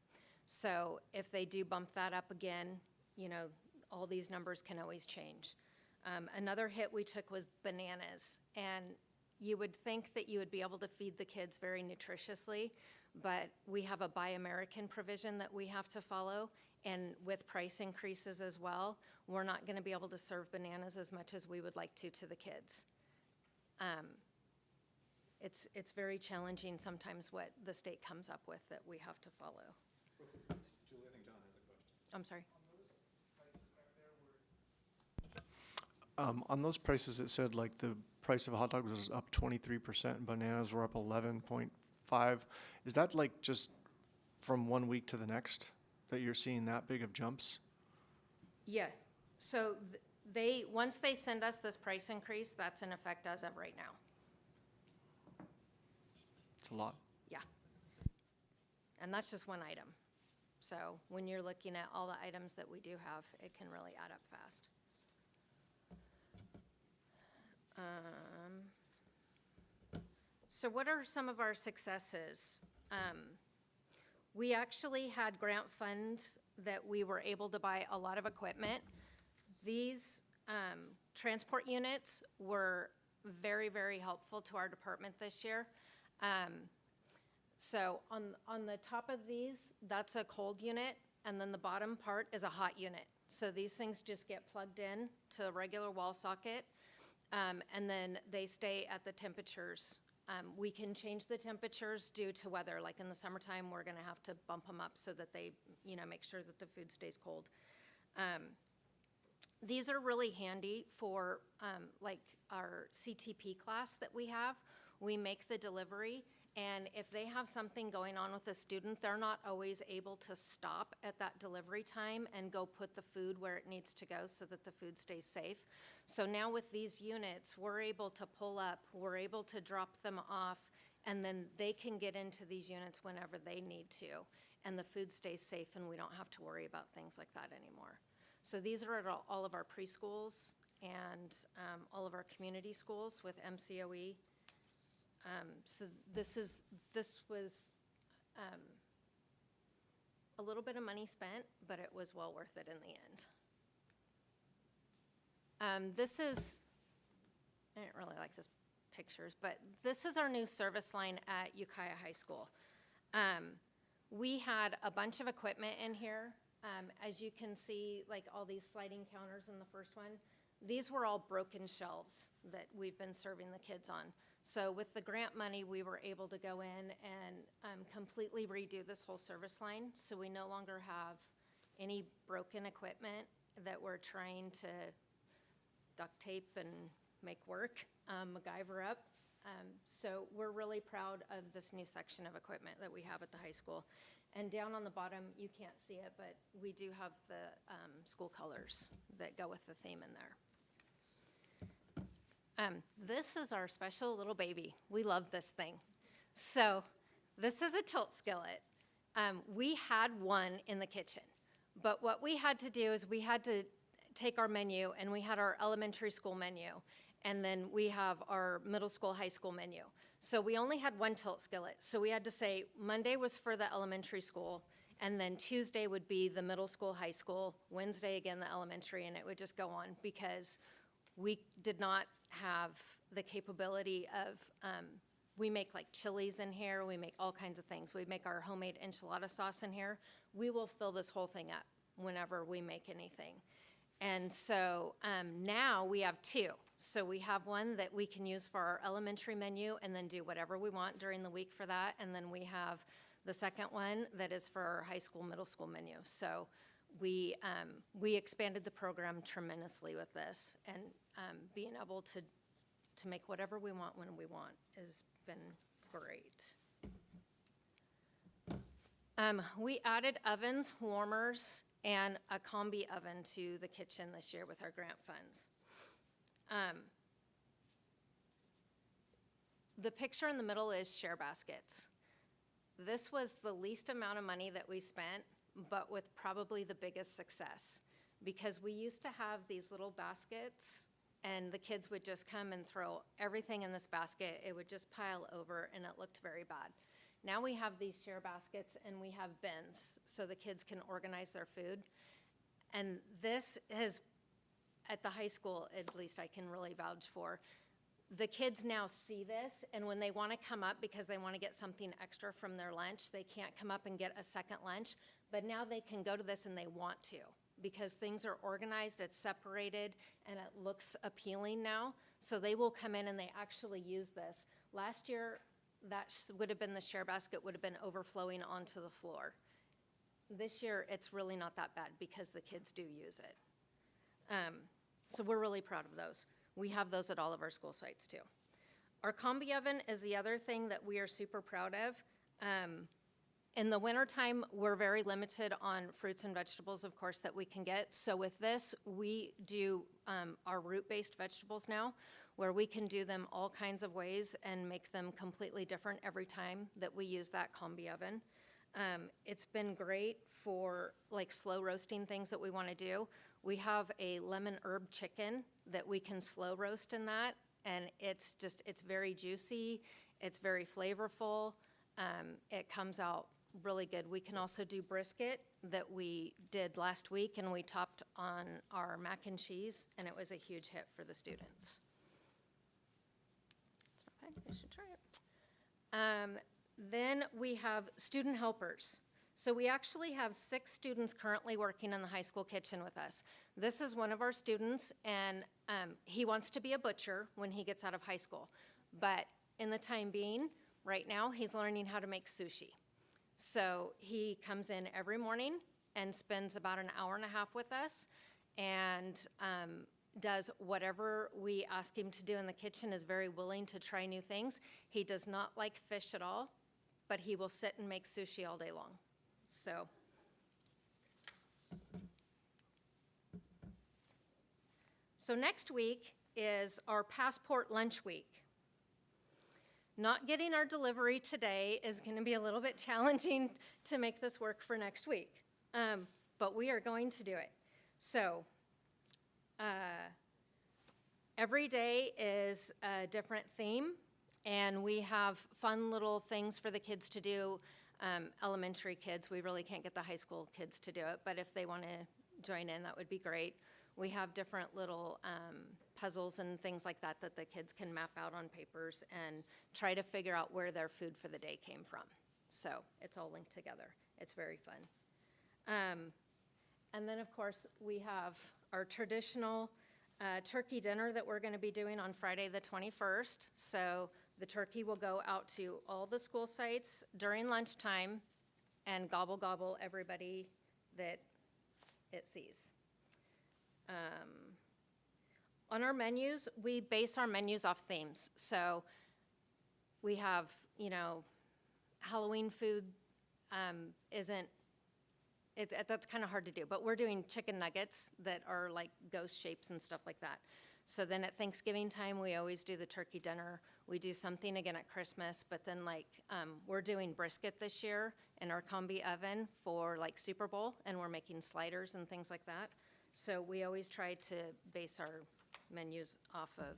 So if they do bump that up again, all these numbers can always change. Another hit we took was bananas. And You would think that you would be able to feed the kids very nutritiously, but we have a Buy American provision that we have to follow, and with price increases as well, we're not going to be able to serve bananas as much as we would like to the kids. It's very challenging sometimes what the state comes up with that we have to follow. Julie, I think John has a question. I'm sorry. On those prices, it said like the price of a hot dog was up 23% and bananas were up 11.5. Is that like just from one week to the next that you're seeing that big of jumps? Yeah, so once they send us this price increase, that's in effect as of right now. It's a lot. Yeah. And that's just one item. So when you're looking at all the items that we do have, it can really add up fast. So what are some of our successes? We actually had grant funds that we were able to buy a lot of equipment. These transport units were very, very helpful to our department this year. So on the top of these, that's a cold unit, and then the bottom part is a hot unit. So these things just get plugged in to a regular wall socket, and then they stay at the temperatures. We can change the temperatures due to weather. Like in the summertime, we're gonna have to bump them up so that they, make sure that the food stays cold. These are really handy for like our CTP class that we have. We make the delivery, and if they have something going on with a student, they're not always able to stop at that delivery time and go put the food where it needs to go so that the food stays safe. So now with these units, we're able to pull up, we're able to drop them off, and then they can get into these units whenever they need to, and the food stays safe, and we don't have to worry about things like that anymore. So these are at all of our preschools and all of our community schools with MCOE. So this was a little bit of money spent, but it was well worth it in the end. I didn't really like this pictures, but this is our new service line at Ukiah High School. We had a bunch of equipment in here. As you can see, like all these sliding counters in the first one, these were all broken shelves that we've been serving the kids on. So with the grant money, we were able to go in and completely redo this whole service line. So we no longer have any broken equipment that we're trying to duct tape and make work, MacGyver up. So we're really proud of this new section of equipment that we have at the high school. And down on the bottom, you can't see it, but we do have the school colors that go with the theme in there. This is our special little baby. We love this thing. So this is a tilt skillet. We had one in the kitchen, but what we had to do is we had to take our menu, and we had our elementary school menu, and then we have our middle school, high school menu. So we only had one tilt skillet. So we had to say Monday was for the elementary school, and then Tuesday would be the middle school, high school, Wednesday again the elementary, and it would just go on because we did not have the capability of, we make like chilies in here, we make all kinds of things. We make our homemade enchilada sauce in here. We will fill this whole thing up whenever we make anything. And so now we have two. So we have one that we can use for our elementary menu and then do whatever we want during the week for that. And then we have the second one that is for our high school, middle school menu. So we expanded the program tremendously with this, and being able to make whatever we want when we want has been great. We added ovens, warmers, and a combi oven to the kitchen this year with our grant funds. The picture in the middle is share baskets. This was the least amount of money that we spent, but with probably the biggest success, because we used to have these little baskets and the kids would just come and throw everything in this basket. It would just pile over and it looked very bad. Now we have these share baskets and we have bins so the kids can organize their food. And this has, at the high school at least, I can really vouch for. The kids now see this, and when they want to come up because they want to get something extra from their lunch, they can't come up and get a second lunch, but now they can go to this and they want to, because things are organized, it's separated, and it looks appealing now. So they will come in and they actually use this. Last year, that would have been the share basket would have been overflowing onto the floor. This year, it's really not that bad because the kids do use it. So we're really proud of those. We have those at all of our school sites too. Our combi oven is the other thing that we are super proud of. In the wintertime, we're very limited on fruits and vegetables, of course, that we can get. So with this, we do our root-based vegetables now, where we can do them all kinds of ways and make them completely different every time that we use that combi oven. It's been great for like slow roasting things that we want to do. We have a lemon herb chicken that we can slow roast in that, and it's very juicy, it's very flavorful, it comes out really good. We can also do brisket that we did last week, and we topped on our mac and cheese, and it was a huge hit for the students. It's not bad, you should try it. Then we have student helpers. So we actually have 6 students currently working in the high school kitchen with us. This is one of our students, and he wants to be a butcher when he gets out of high school. But in the time being, right now, he's learning how to make sushi. So he comes in every morning and spends about an hour and a half with us, and does whatever we ask him to do in the kitchen, is very willing to try new things. He does not like fish at all, but he will sit and make sushi all day long. So next week is our passport lunch week. Not getting our delivery today is going to be a little bit challenging to make this work for next week, but we are going to do it. So every day is a different theme, and we have fun little things for the kids to do. Elementary kids, we really can't get the high school kids to do it, but if they want to join in, that would be great. We have different little puzzles and things like that that the kids can map out on papers and try to figure out where their food for the day came from. So it's all linked together. It's very fun. And then, of course, we have our traditional turkey dinner that we're going to be doing on Friday the 21st. So the turkey will go out to all the school sites during lunchtime and gobble gobble everybody that it sees. On our menus, we base our menus off themes. So we have, Halloween food that's kind of hard to do, but we're doing chicken nuggets that are like ghost shapes and stuff like that. So then at Thanksgiving time, we always do the turkey dinner. We do something again at Christmas, but then we're doing brisket this year in our combi oven for Super Bowl, and we're making sliders and things like that. So we always try to base our menus off of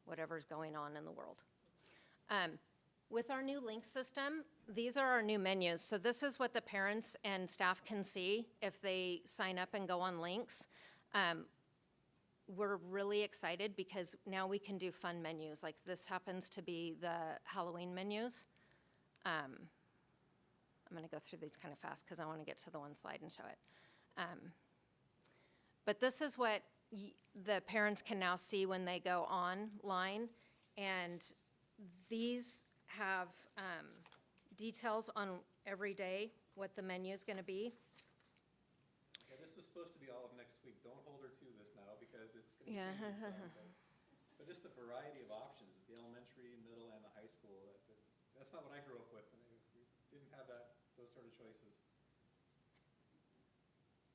whatever's going on in the world. With our new link system, these are our new menus. So this is what the parents and staff can see if they sign up and go on links. We're really excited because now we can do fun menus. Like this happens to be the Halloween menus. I'm going to go through these kind of fast because I want to get to the one slide and show it. But this is what the parents can now see when they go online. And these have details on every day what the menu is going to be. Yeah, this was supposed to be all of next week. Don't hold her to this now because it's going to change. But just the variety of options at the elementary, middle, and the high school. That's not what I grew up with. And we didn't have those sort of choices.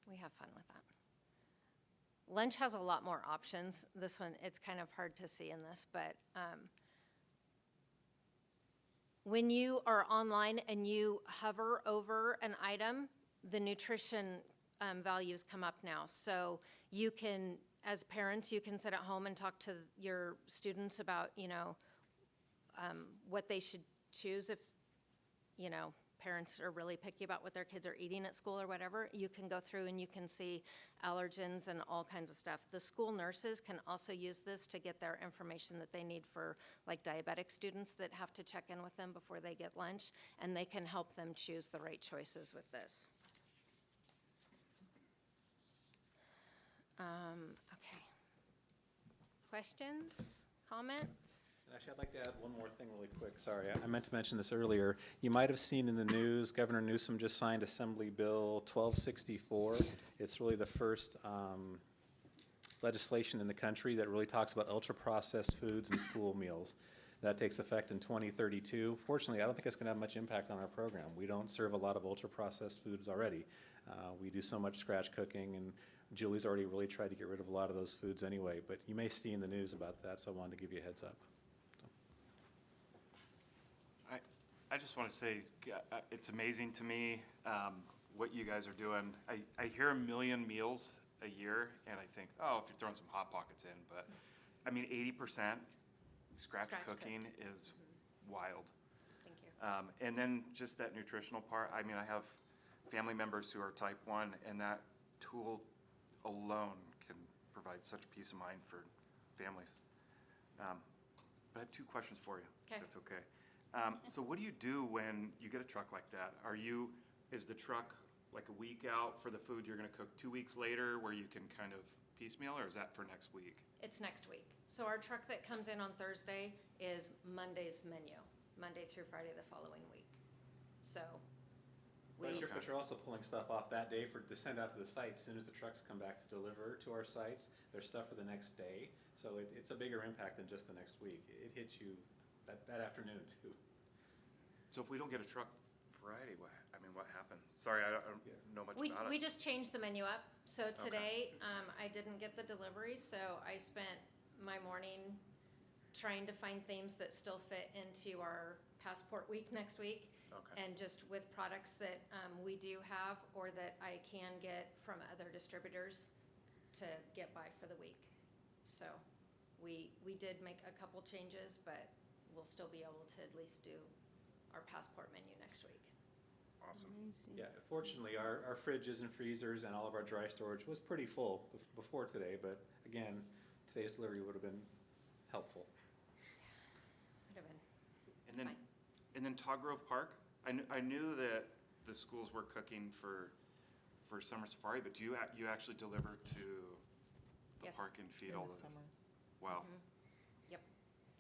We have fun with that. Lunch has a lot more options. This one, it's kind of hard to see in this, but when you are online and you hover over an item, the nutrition values come up now. So you can, as parents, you can sit at home and talk to your students about, what they should choose if, parents are really picky about what their kids are eating at school or whatever, you can go through and you can see allergens and all kinds of stuff. The school nurses can also use this to get their information that they need for like diabetic students that have to check in with them before they get lunch, and they can help them choose the right choices with this. Okay. Questions, comments? Actually, I'd like to add one more thing really quick. Sorry, I meant to mention this earlier. You might have seen in the news, Governor Newsom just signed Assembly Bill 1264. It's really the first legislation in the country that really talks about ultra-processed foods and school meals. That takes effect in 2032. Fortunately, I don't think it's going to have much impact on our program. We don't serve a lot of ultra-processed foods already. We do so much scratch cooking, and Julie's already really tried to get rid of a lot of those foods anyway. But you may see in the news about that, so I wanted to give you a heads up. I just want to say, it's amazing to me what you guys are doing. I hear 1 million meals a year, and I think, oh, if you're throwing some Hot Pockets in, but I mean, 80% scratch cooking is wild. Thank you. And then just that nutritional part, I mean, I have family members who are type 1, and that tool alone can provide such peace of mind for families. But I have 2 questions for you, if that's okay. So what do you do when you get a truck like that? Is the truck like a week out for the food you're gonna cook 2 weeks later where you can kind of piecemeal, or is that for next week? It's next week. So our truck that comes in on Thursday is Monday's menu, Monday through Friday the following week. So But you're also pulling stuff off that day to send out to the site. As soon as the trucks come back to deliver to our sites, there's stuff for the next day. So it's a bigger impact than just the next week. It hits you that afternoon too. So if we don't get a truck Friday, what happens? Sorry, I don't know much about it. We just changed the menu up. So today, I didn't get the delivery, so I spent my morning trying to find themes that still fit into our passport week next week. And just with products that we do have or that I can get from other distributors to get by for the week. So we did make a couple changes, but we'll still be able to at least do our passport menu next week. Awesome. Yeah, fortunately, our fridges and freezers and all of our dry storage was pretty full before today, but again, today's delivery would have been helpful. Would have been. And then Todd Grove Park, I knew that the schools were cooking for summer safari, but do you actually deliver to the Yes. park and feed In all the the? summer. Wow. Yep.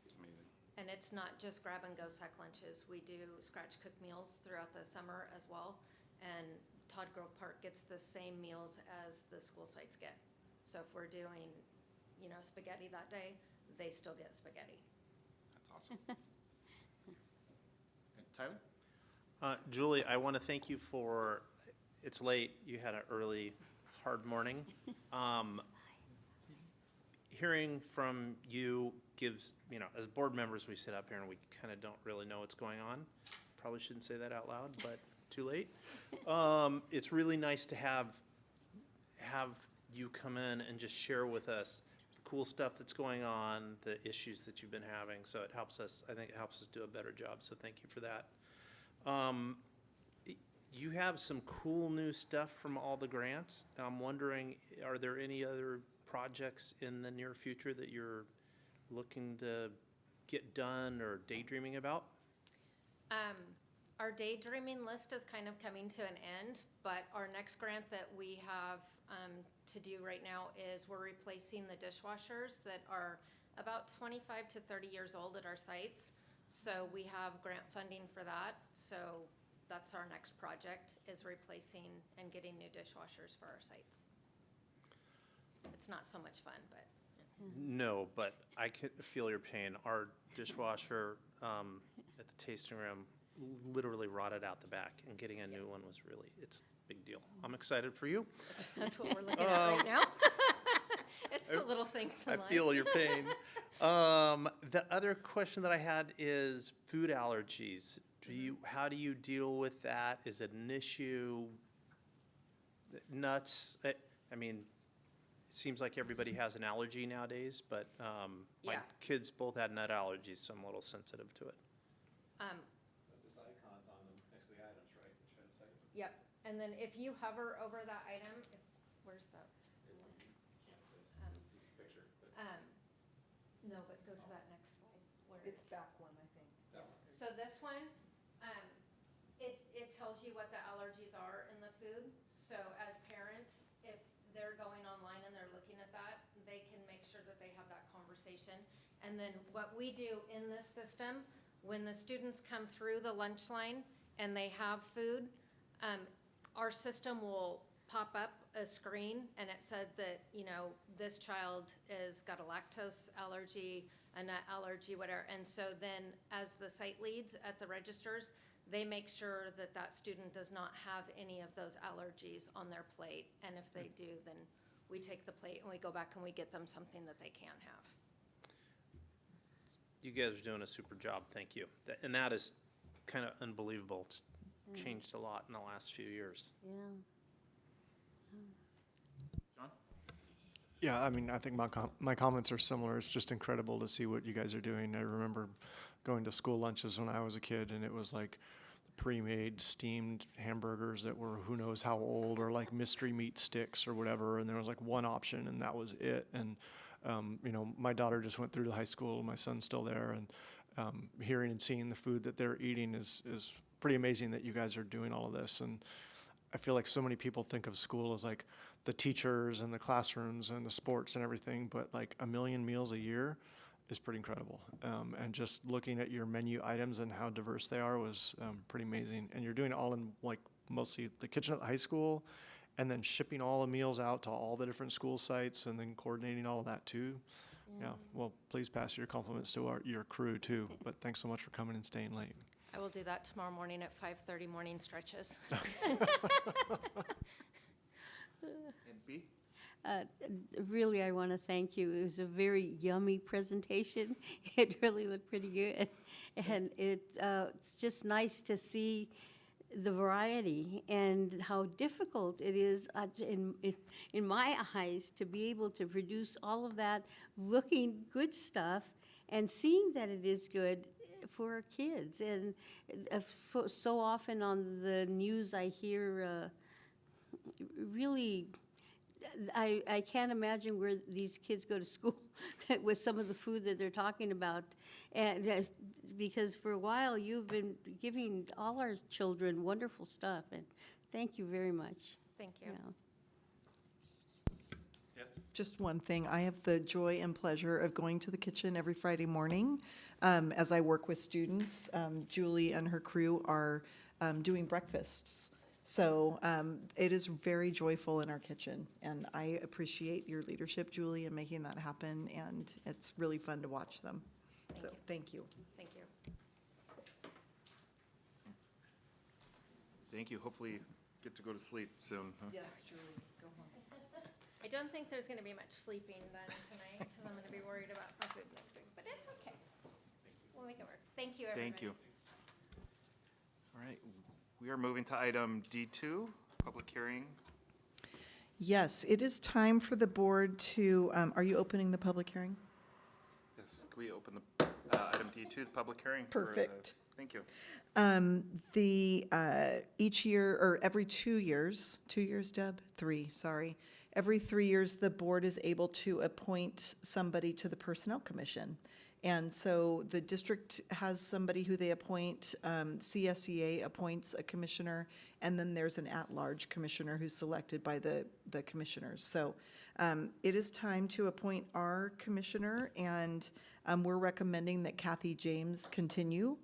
It's amazing. And it's not just grab and go sack lunches. We do scratch cook meals throughout the summer as well. And Todd Grove Park gets the same meals as the school sites get. So if we're doing, spaghetti that day, they still get spaghetti. That's awesome. Tyler? Julie, I want to thank you for, it's late, you had an early, hard morning. Hearing from you gives, as board members, we sit up here and we kind of don't really know what's going on. Probably shouldn't say that out loud, but too late. It's really nice to have you come in and just share with us the cool stuff that's going on, the issues that you've been having. So it helps us, I think it helps us do a better job. So thank you for that. You have some cool new stuff from all the grants. I'm wondering, are there any other projects in the near future that you're looking to get done or daydreaming about? Our daydreaming list is kind of coming to an end, but our next grant that we have to do right now is we're replacing the dishwashers that are about 25 to 30 years old at our sites. So we have grant funding for that. So that's our next project, is replacing and getting new dishwashers for our sites. It's not so much fun, but. No, but I can feel your pain. Our dishwasher at the tasting room literally rotted out the back, and getting a new one was really, it's a big deal. I'm excited for you. That's what we're looking at right now. It's the little things in life. I feel your pain. The other question that I had is food allergies. How do you deal with that? Is it an issue? Nuts, I mean, it seems like everybody has an allergy nowadays, but my kids both had nut allergies, so I'm a little sensitive to it. There's icons on them next to the items, Yep, and then if you hover over that item, where's the? No, but go to that next slide. Where It's back one, I think. So this one, it tells you what the allergies are in the food. So as parents, if they're going online and they're looking at that, they can make sure that they have that conversation. And then what we do in this system, when the students come through the lunch line and they have food, our system will pop up a screen and it said that, you know, this child has got a lactose allergy, a nut allergy, whatever. And so then as the site leads at the registers, they make sure that that student does not have any of those allergies on their plate. And if they do, then we take the plate and we go back and we get them something that they can have. You guys are doing a super job, thank you. And that is kind of unbelievable. It's changed a lot in the last few years. Yeah. John? Yeah, I mean, I think my comments are similar. It's just incredible to see what you guys are doing. I remember going to school lunches when I was a kid, and it was like pre-made steamed hamburgers that were who knows how old, or like mystery meat sticks or whatever, and there was like one option, and that was it. And you know, my daughter just went through to high school, my son's still there, and hearing and seeing the food that they're eating is pretty amazing that you guys are doing all of this. And I feel like so many people think of school as like the teachers and the classrooms and the sports and everything, but like 1 million meals a year is pretty incredible. And just looking at your menu items and how diverse they are was pretty amazing. And you're doing it all in like mostly the kitchen at the high school, and then shipping all the meals out to all the different school sites, and then coordinating all of that too. Yeah. Well, please pass your compliments to your crew too. But thanks so much for coming and staying late. I will do that tomorrow morning at 5:30 morning stretches. And B? Really, I want to thank you. It was a very yummy presentation. It really looked pretty good. And it's just nice to see the variety and how difficult it is in my eyes to be able to produce all of that looking good stuff and seeing that it is good for our kids. And so often on the news I hear really, I can't imagine where these kids go to school with some of the food that they're talking about. And because for a while you've been giving all our children wonderful stuff, and thank you very much. Thank you. Just one thing, I have the joy and pleasure of going to the kitchen every Friday morning as I work with students. Julie and her crew are doing breakfasts. So it is very joyful in our kitchen, and I appreciate your leadership, Julie, in making that happen, and it's really fun to watch them. So thank you. Thank you. Thank you. Hopefully you get to go to sleep soon. Huh? Yes, Julie, go home. I don't think there's going to be much sleeping then tonight because I'm going to be worried about my food next week, but it's okay. We'll make it work. Thank you, everybody. Thank you. All right, we are moving to item D2, public hearing. Yes, it is time for the board to, are you opening the public hearing? Yes, can we open the item D2, the public hearing? Perfect. Thank you. Each year, or every 2 years, 2 years, Deb? 3, sorry. Every 3 years, the board is able to appoint somebody to the Personnel Commission. And so the district has somebody who they appoint, CSEA appoints a commissioner, and then there's an at-large commissioner who's selected by the commissioners. So it is time to appoint our commissioner, and we're recommending that Kathy James continue.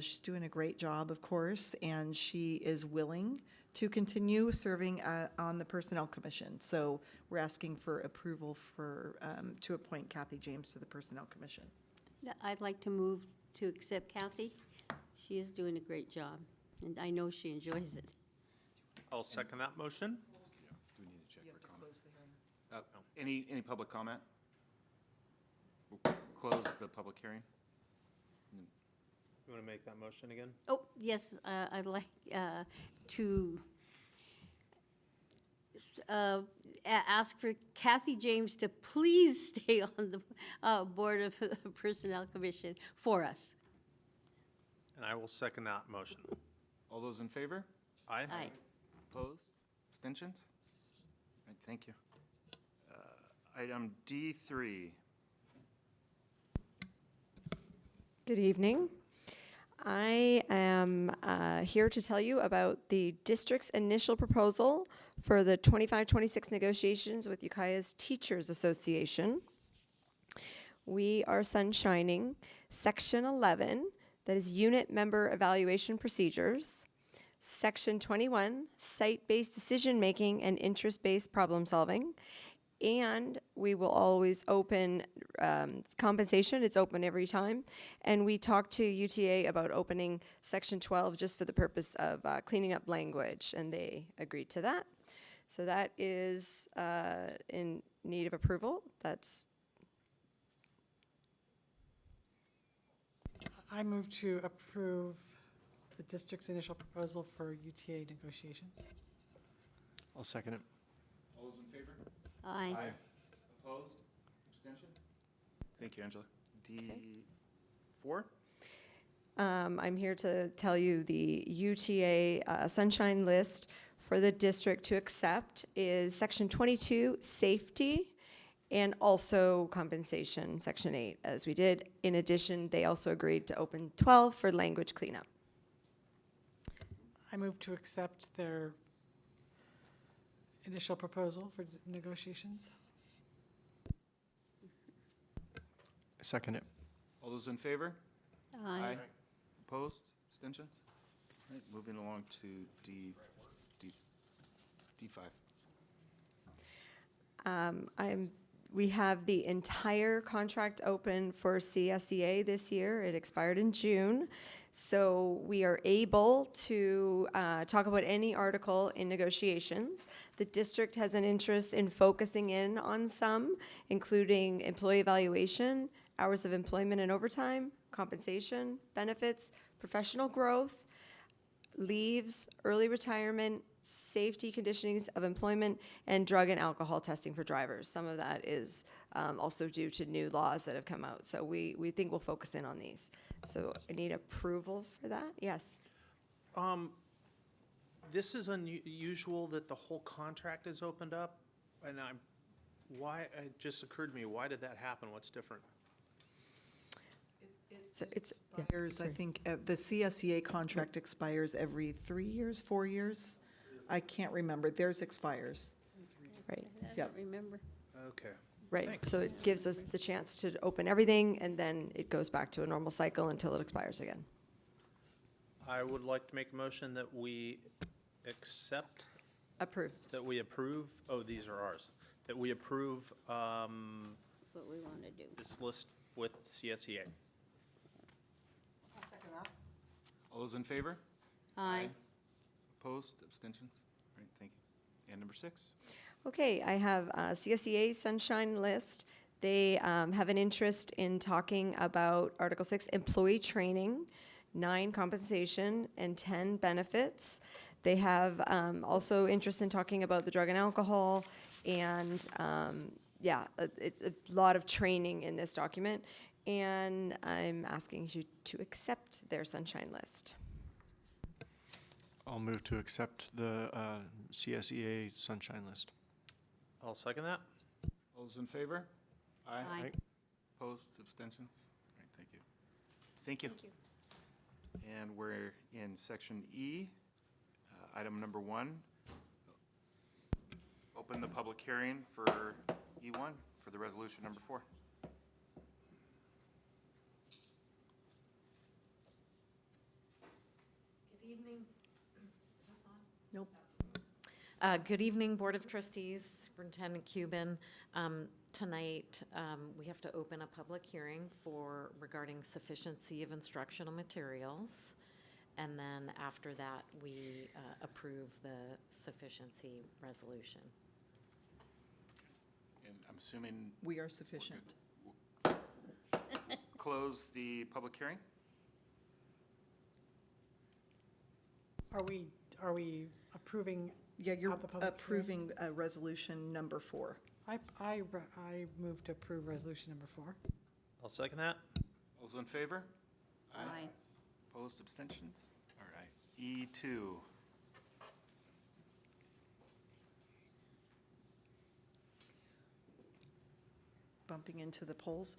She's doing a great job, of course, and she is willing to continue serving on the Personnel Commission. So we're asking for approval for to appoint Kathy James to the Personnel Commission. I'd like to move to accept Kathy. She is doing a great job, and I know she enjoys it. I'll second that motion. Do we need to check You have for to comment? close the hearing. Any public comment? We'll close the public hearing. You want to make that motion again? Oh, yes, I'd like to ask for Kathy James to please stay on the Board of Personnel Commission for us. And I will second that motion. All those in favor? Aye. Aye. Opposed? Abstentions? All right, thank you. Item D3. Good evening. I am here to tell you about the district's initial proposal for the 25-26 negotiations with Ukiah's Teachers Association. We are sunshining Section 11, that is Unit Member Evaluation Procedures, Section 21, Site-Based Decision-Making and Interest-Based Problem Solving, and we will always open compensation. It's open every time. And we talked to UTA about opening Section 12 just for the purpose of cleaning up language, and they agreed to that. So that is in need of approval. I move to approve the district's initial proposal for UTA negotiations. I'll second it. All those in favor? Aye. Opposed? Abstentions? Thank you, Angela. D4? I'm here to tell you the UTA sunshine list for the district to accept is Section 22, Safety, and also compensation, Section 8, as we did. In addition, they also agreed to open 12 for language cleanup. I move to accept their initial proposal for negotiations. Second it. All those in favor? Aye. Opposed? Abstentions? All right, moving along to D5. We have the entire contract open for CSEA this year. It expired in June. So we are able to talk about any article in negotiations. The district has an interest in focusing in on some, including employee evaluation, hours of employment and overtime, compensation, benefits, professional growth, leaves, early retirement, safety conditionings of employment, and drug and alcohol testing for drivers. Some of that is also due to new laws that have come out. So we think we'll focus in on these. So I need approval for that. Yes. This is unusual that the whole contract is opened up, and it just occurred to me, why did that happen? What's different? So it's Expires, I think, the CSEA contract expires every 3 years, 4 years. I can't remember. Theirs expires. Right. I Yep. don't remember. Okay. Right. Thanks. So it gives us the chance to open everything, and then it goes back to a normal cycle until it expires again. I would like to make a motion that we accept, Approve. that we approve, these are ours, that we approve What we want to do. this list with CSEA. All those in favor? Aye. Opposed? Abstentions? All right, thank you. And number 6? Okay, I have CSEA Sunshine List. They have an interest in talking about Article 6, employee training, 9, compensation, and 10, benefits. They have also interest in talking about the drug and alcohol, and it's a lot of training in this document. And I'm asking you to accept their Sunshine List. I'll move to accept the CSEA sunshine list. I'll second that. All those in favor? Aye. Opposed? Abstentions? All right, thank you. Thank you. Thank you. And we're in Section E, item number 1. Open the public hearing for E1 for the resolution number 4. Good evening. Is this on? Nope. Good evening, Board of Trustees, Superintendent Cuban. Tonight, we have to open a public hearing regarding sufficiency of instructional materials. And then after that, we approve the sufficiency resolution. And I'm assuming We are sufficient. close the public hearing? Are we approving? Yeah, you're At the public approving resolution number 4. I move to approve resolution number 4. I'll second that. All those in favor? Aye. Opposed? Abstentions? All right. E2. bumping into the poles.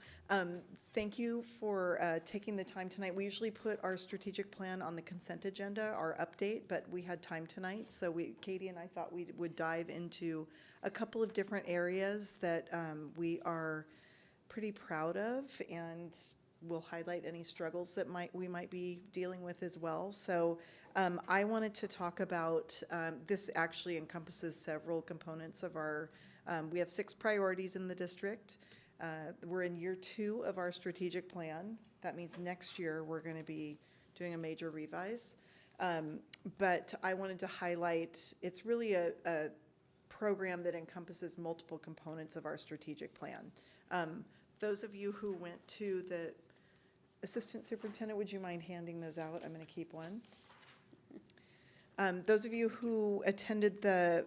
Thank you for taking the time tonight. We usually put our strategic plan on the consent agenda, our update, but we had time tonight, so Katie and I thought we would dive into a couple of different areas that we are pretty proud of, and we'll highlight any struggles that we might be dealing with as well. So I wanted to talk about, this actually encompasses several components of our, we have 6 priorities in the district. We're in year 2 of our strategic plan. That means next year we're going to be doing a major revise. But I wanted to highlight, it's really a program that encompasses multiple components of our strategic plan. Those of you who went to the Assistant Superintendent, would you mind handing those out? I'm going to keep one. Those of you who attended the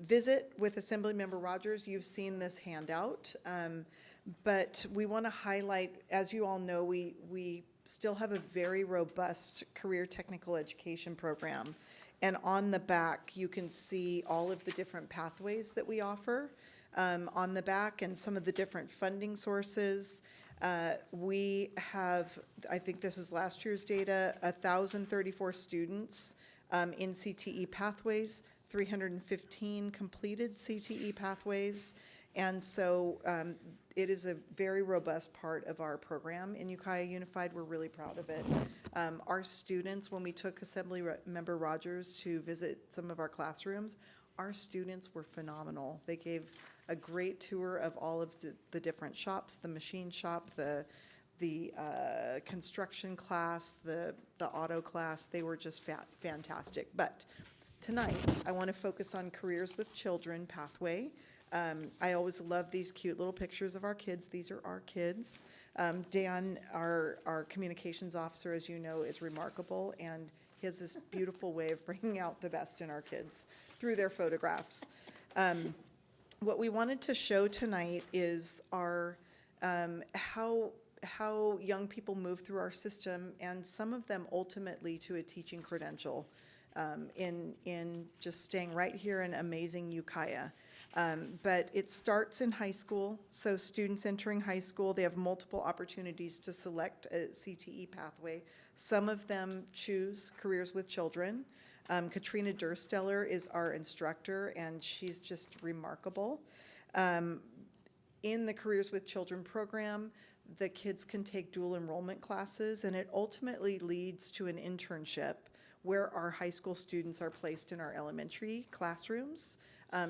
visit with Assemblymember Rogers, you've seen this handout. But we want to highlight, as you all know, we still have a very robust career technical education program. And on the back, you can see all of the different pathways that we offer on the back and some of the different funding sources. We have, I think this is last year's data, 1,034 students in CTE pathways, 315 completed CTE pathways. And so it is a very robust part of our program in Ukiah Unified. We're really proud of it. Our students, when we took Assemblymember Rogers to visit some of our classrooms, our students were phenomenal. They gave a great tour of all of the different shops, the machine shop, the construction class, the auto class. They were just fantastic. But tonight, I want to focus on Careers with Children pathway. I always love these cute little pictures of our kids. These are our kids. Dan, our communications officer, as you know, is remarkable, and he has this beautiful way of bringing out the best in our kids through their photographs. What we wanted to show tonight is our how young people move through our system, and some of them ultimately to a teaching credential in just staying right here in amazing Ukiah. But it starts in high school, so students entering high school, they have multiple opportunities to select a CTE pathway. Some of them choose Careers with Children. Katrina Dursteller is our instructor, and she's just remarkable. In the Careers with Children program, the kids can take dual enrollment classes, and it ultimately leads to an internship where our high school students are placed in our elementary classrooms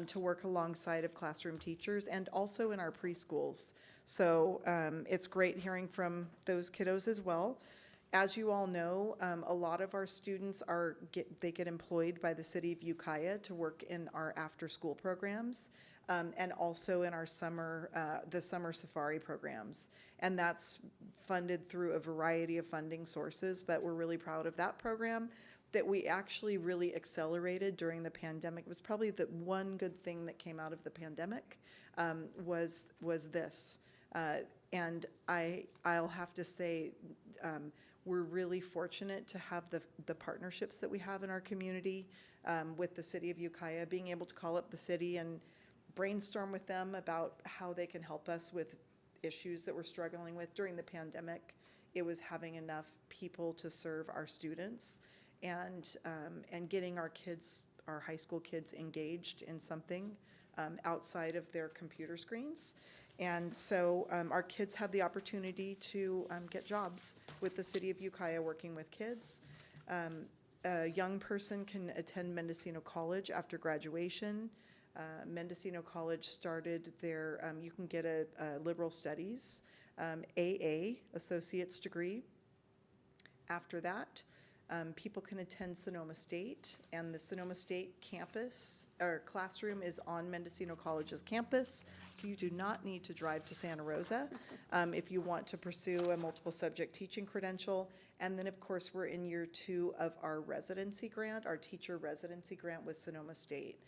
to work alongside of classroom teachers, and also in our preschools. So it's great hearing from those kiddos as well. As you all know, a lot of our students get employed by the city of Ukiah to work in our after-school programs, and also in our the summer safari programs. And that's funded through a variety of funding sources, but we're really proud of that program that we actually really accelerated during the pandemic. It was probably the one good thing that came out of the pandemic was this. And I'll have to say, we're really fortunate to have the partnerships that we have in our community with the city of Ukiah, being able to call up the city and brainstorm with them about how they can help us with issues that we're struggling with during the pandemic. It was having enough people to serve our students and getting our kids, our high school kids, engaged in something outside of their computer screens. And so our kids have the opportunity to get jobs with the city of Ukiah working with kids. A young person can attend Mendocino College after graduation. Mendocino College started their, you can get a liberal studies, AA, associate's degree. After that, people can attend Sonoma State, and the Sonoma State campus, or classroom, is on Mendocino College's campus, so you do not need to drive to Santa Rosa if you want to pursue a multiple subject teaching credential. And then, of course, we're in year 2 of our residency grant, our teacher residency grant with Sonoma State.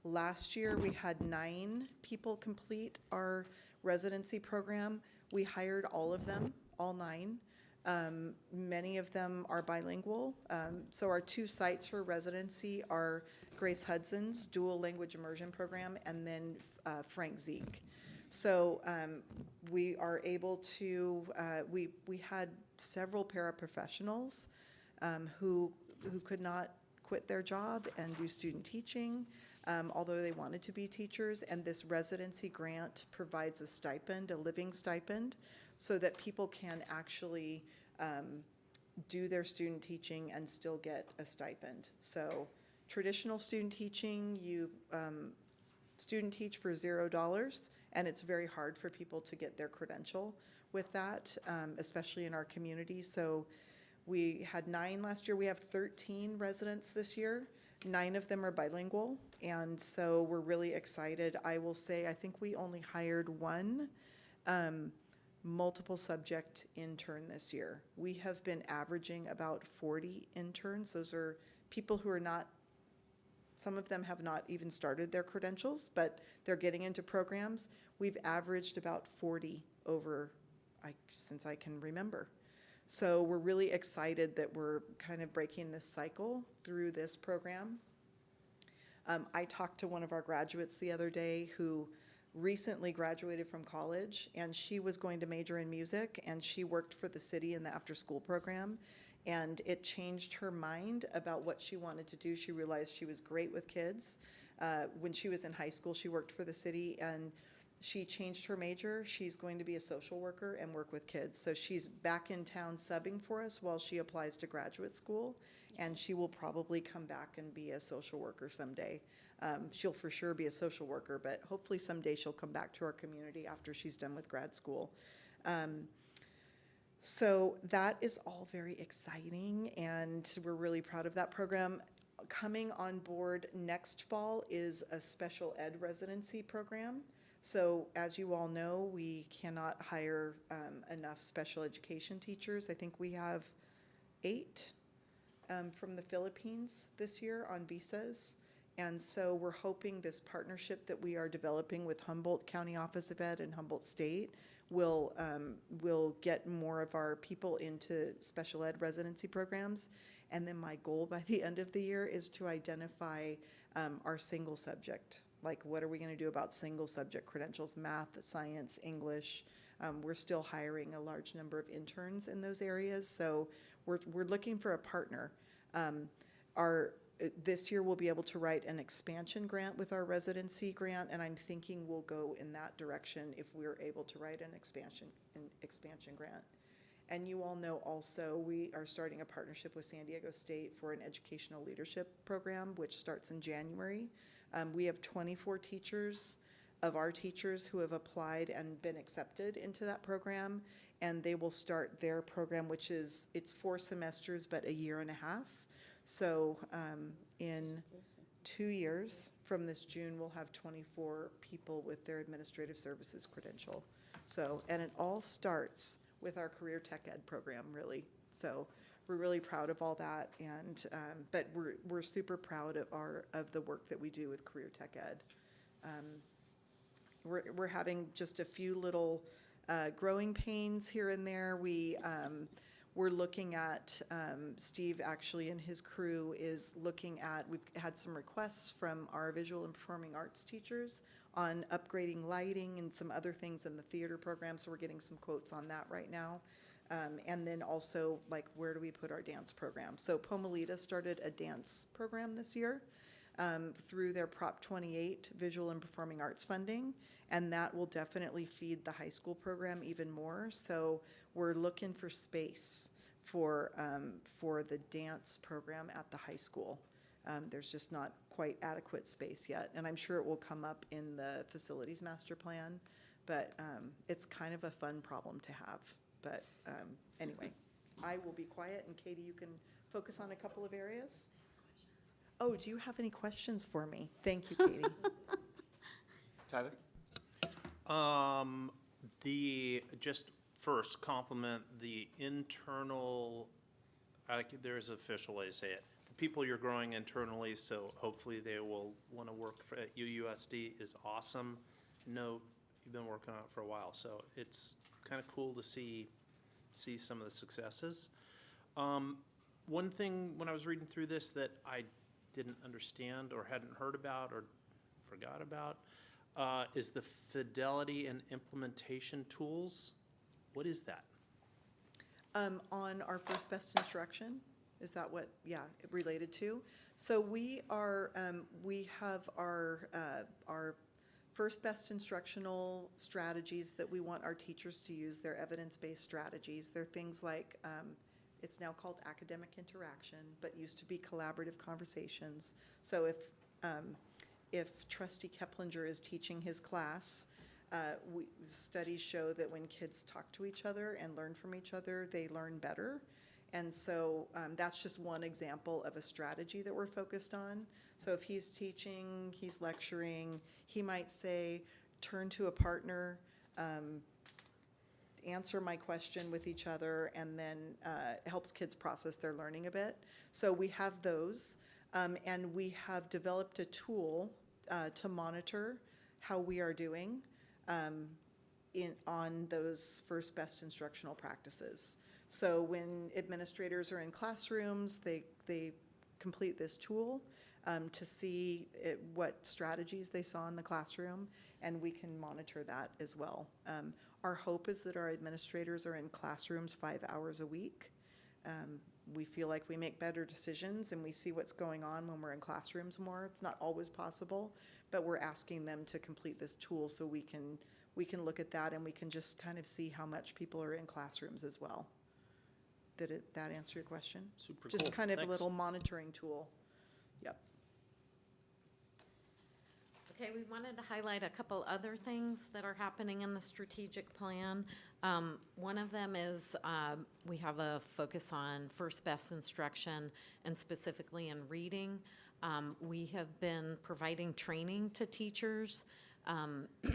Last year, we had 9 people complete our residency program. We hired all of them, all 9. Many of them are bilingual. So our 2 sites for residency are Grace Hudson's dual language immersion program, and then Frank Zeke. So we are able to, we had several paraprofessionals who could not quit their job and do student teaching, although they wanted to be teachers. And this residency grant provides a stipend, a living stipend, so that people can actually do their student teaching and still get a stipend. So traditional student teaching, you student teach for $0, and it's very hard for people to get their credential with that, especially in our community. So we had 9 last year. We have 13 residents this year. 9 of them are bilingual, and so we're really excited. I will say, I think we only hired 1 multiple subject intern this year. We have been averaging about 40 interns. Those are people who are not, some of them have not even started their credentials, but they're getting into programs. We've averaged about 40 over, since I can remember. So we're really excited that we're kind of breaking this cycle through this program. I talked to one of our graduates the other day who recently graduated from college, and she was going to major in music, and she worked for the city in the after-school program, and it changed her mind about what she wanted to do. She realized she was great with kids. When she was in high school, she worked for the city, and she changed her major. She's going to be a social worker and work with kids. So she's back in town subbing for us while she applies to graduate school, and she will probably come back and be a social worker someday. She'll for sure be a social worker, but hopefully someday she'll come back to our community after she's done with grad school. So that is all very exciting, and we're really proud of that program. Coming on board next fall is a special ed residency program. So as you all know, we cannot hire enough special education teachers. I think we have 8 from the Philippines this year on visas. And so we're hoping this partnership that we are developing with Humboldt County Office of Ed and Humboldt State will get more of our people into special ed residency programs. And then my goal by the end of the year is to identify our single subject. Like, what are we going to do about single subject credentials, math, science, English? We're still hiring a large number of interns in those areas, so we're looking for a partner. This year we'll be able to write an expansion grant with our residency grant, and I'm thinking we'll go in that direction if we're able to write an expansion grant. And you all know also we are starting a partnership with San Diego State for an educational leadership program, which starts in January. We have 24 teachers of our teachers who have applied and been accepted into that program, and they will start their program, which is, it's 4 semesters, but a year and a half. So in 2 years from this June, we'll have 24 people with their administrative services credential. So, and it all starts with our career tech ed program, really. So we're really proud of all that, and but we're super proud of the work that we do with career tech ed. We're having just a few little growing pains here and there. We're looking at, Steve actually and his crew is looking at, we've had some requests from our visual and performing arts teachers on upgrading lighting and some other things in the theater program, so we're getting some quotes on that right now. And then also, like, where do we put our dance program? So Pomalita started a dance program this year through their Prop 28 visual and performing arts funding, and that will definitely feed the high school program even more. So we're looking for space for the dance program at the high school. There's just not quite adequate space yet, and I'm sure it will come up in the facilities master plan, but it's kind of a fun problem to have. But anyway, I will be quiet, and Katie, you can focus on a couple of areas. Oh, do you have any questions for me? Thank you, Katie. Tyler? Just first compliment the internal, there's an official way to say it, the people you're growing internally, so hopefully they will want to work at UUSD is awesome. No, you've been working on it for a while, so it's kind of cool to see some of the successes. One thing when I was reading through this that I didn't understand or hadn't heard about or forgot about, is the fidelity and implementation tools. What is that? On our first best instruction, is that what, yeah, related to? So we have our first best instructional strategies that we want our teachers to use. They're evidence-based strategies. They're things like, it's now called academic interaction, but used to be collaborative conversations. So if Trustee Keplinger is teaching his class, studies show that when kids talk to each other and learn from each other, they learn better. And so that's just one example of a strategy that we're focused on. So if he's teaching, he's lecturing, he might say, turn to a partner, answer my question with each other, and then helps kids process their learning a bit. So we have those, and we have developed a tool to monitor how we are doing on those first best instructional practices. So when administrators are in classrooms, they complete this tool to see what strategies they saw in the classroom, and we can monitor that as well. Our hope is that our administrators are in classrooms 5 hours a week. We feel like we make better decisions and we see what's going on when we're in classrooms more. It's not always possible, but we're asking them to complete this tool so we can look at that and we can just kind of see how much people are in classrooms as well. Did that answer your question? Super Just cool. kind of Thanks. a little monitoring tool. Yep. Okay, we wanted to highlight a couple other things that are happening in the strategic plan. One of them is we have a focus on first best instruction and specifically in reading. We have been providing training to teachers,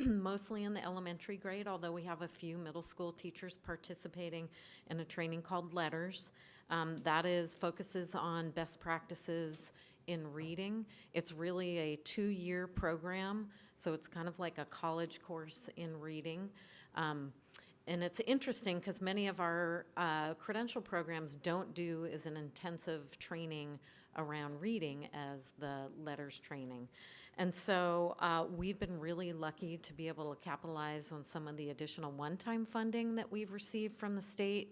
mostly in the elementary grade, although we have a few middle school teachers participating in a training called Letters. That focuses on best practices in reading. It's really a 2-year program, so it's kind of like a college course in reading. And it's interesting because many of our credential programs don't do as an intensive training around reading as the Letters training. And so we've been really lucky to be able to capitalize on some of the additional one-time funding that we've received from the state,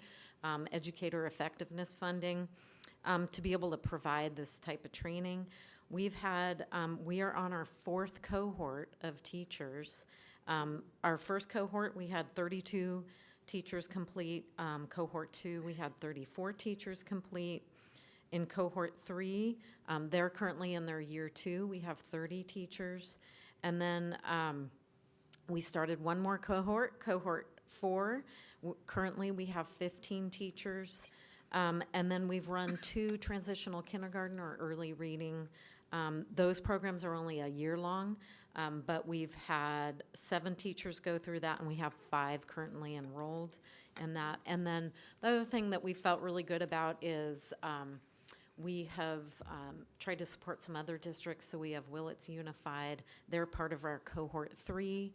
educator effectiveness funding, to be able to provide this type of training. We are on our 4th cohort of teachers. Our first cohort, we had 32 teachers complete. Cohort 2, we had 34 teachers complete. In cohort 3, they're currently in their year 2. We have 30 teachers. And then we started one more cohort, cohort 4. Currently, we have 15 teachers. And then we've run 2 transitional kindergarten or early reading. Those programs are only a year long, but we've had 7 teachers go through that, and we have 5 currently enrolled in that. And then the other thing that we felt really good about is we have tried to support some other districts. So we have Willits Unified. They're part of our cohort 3.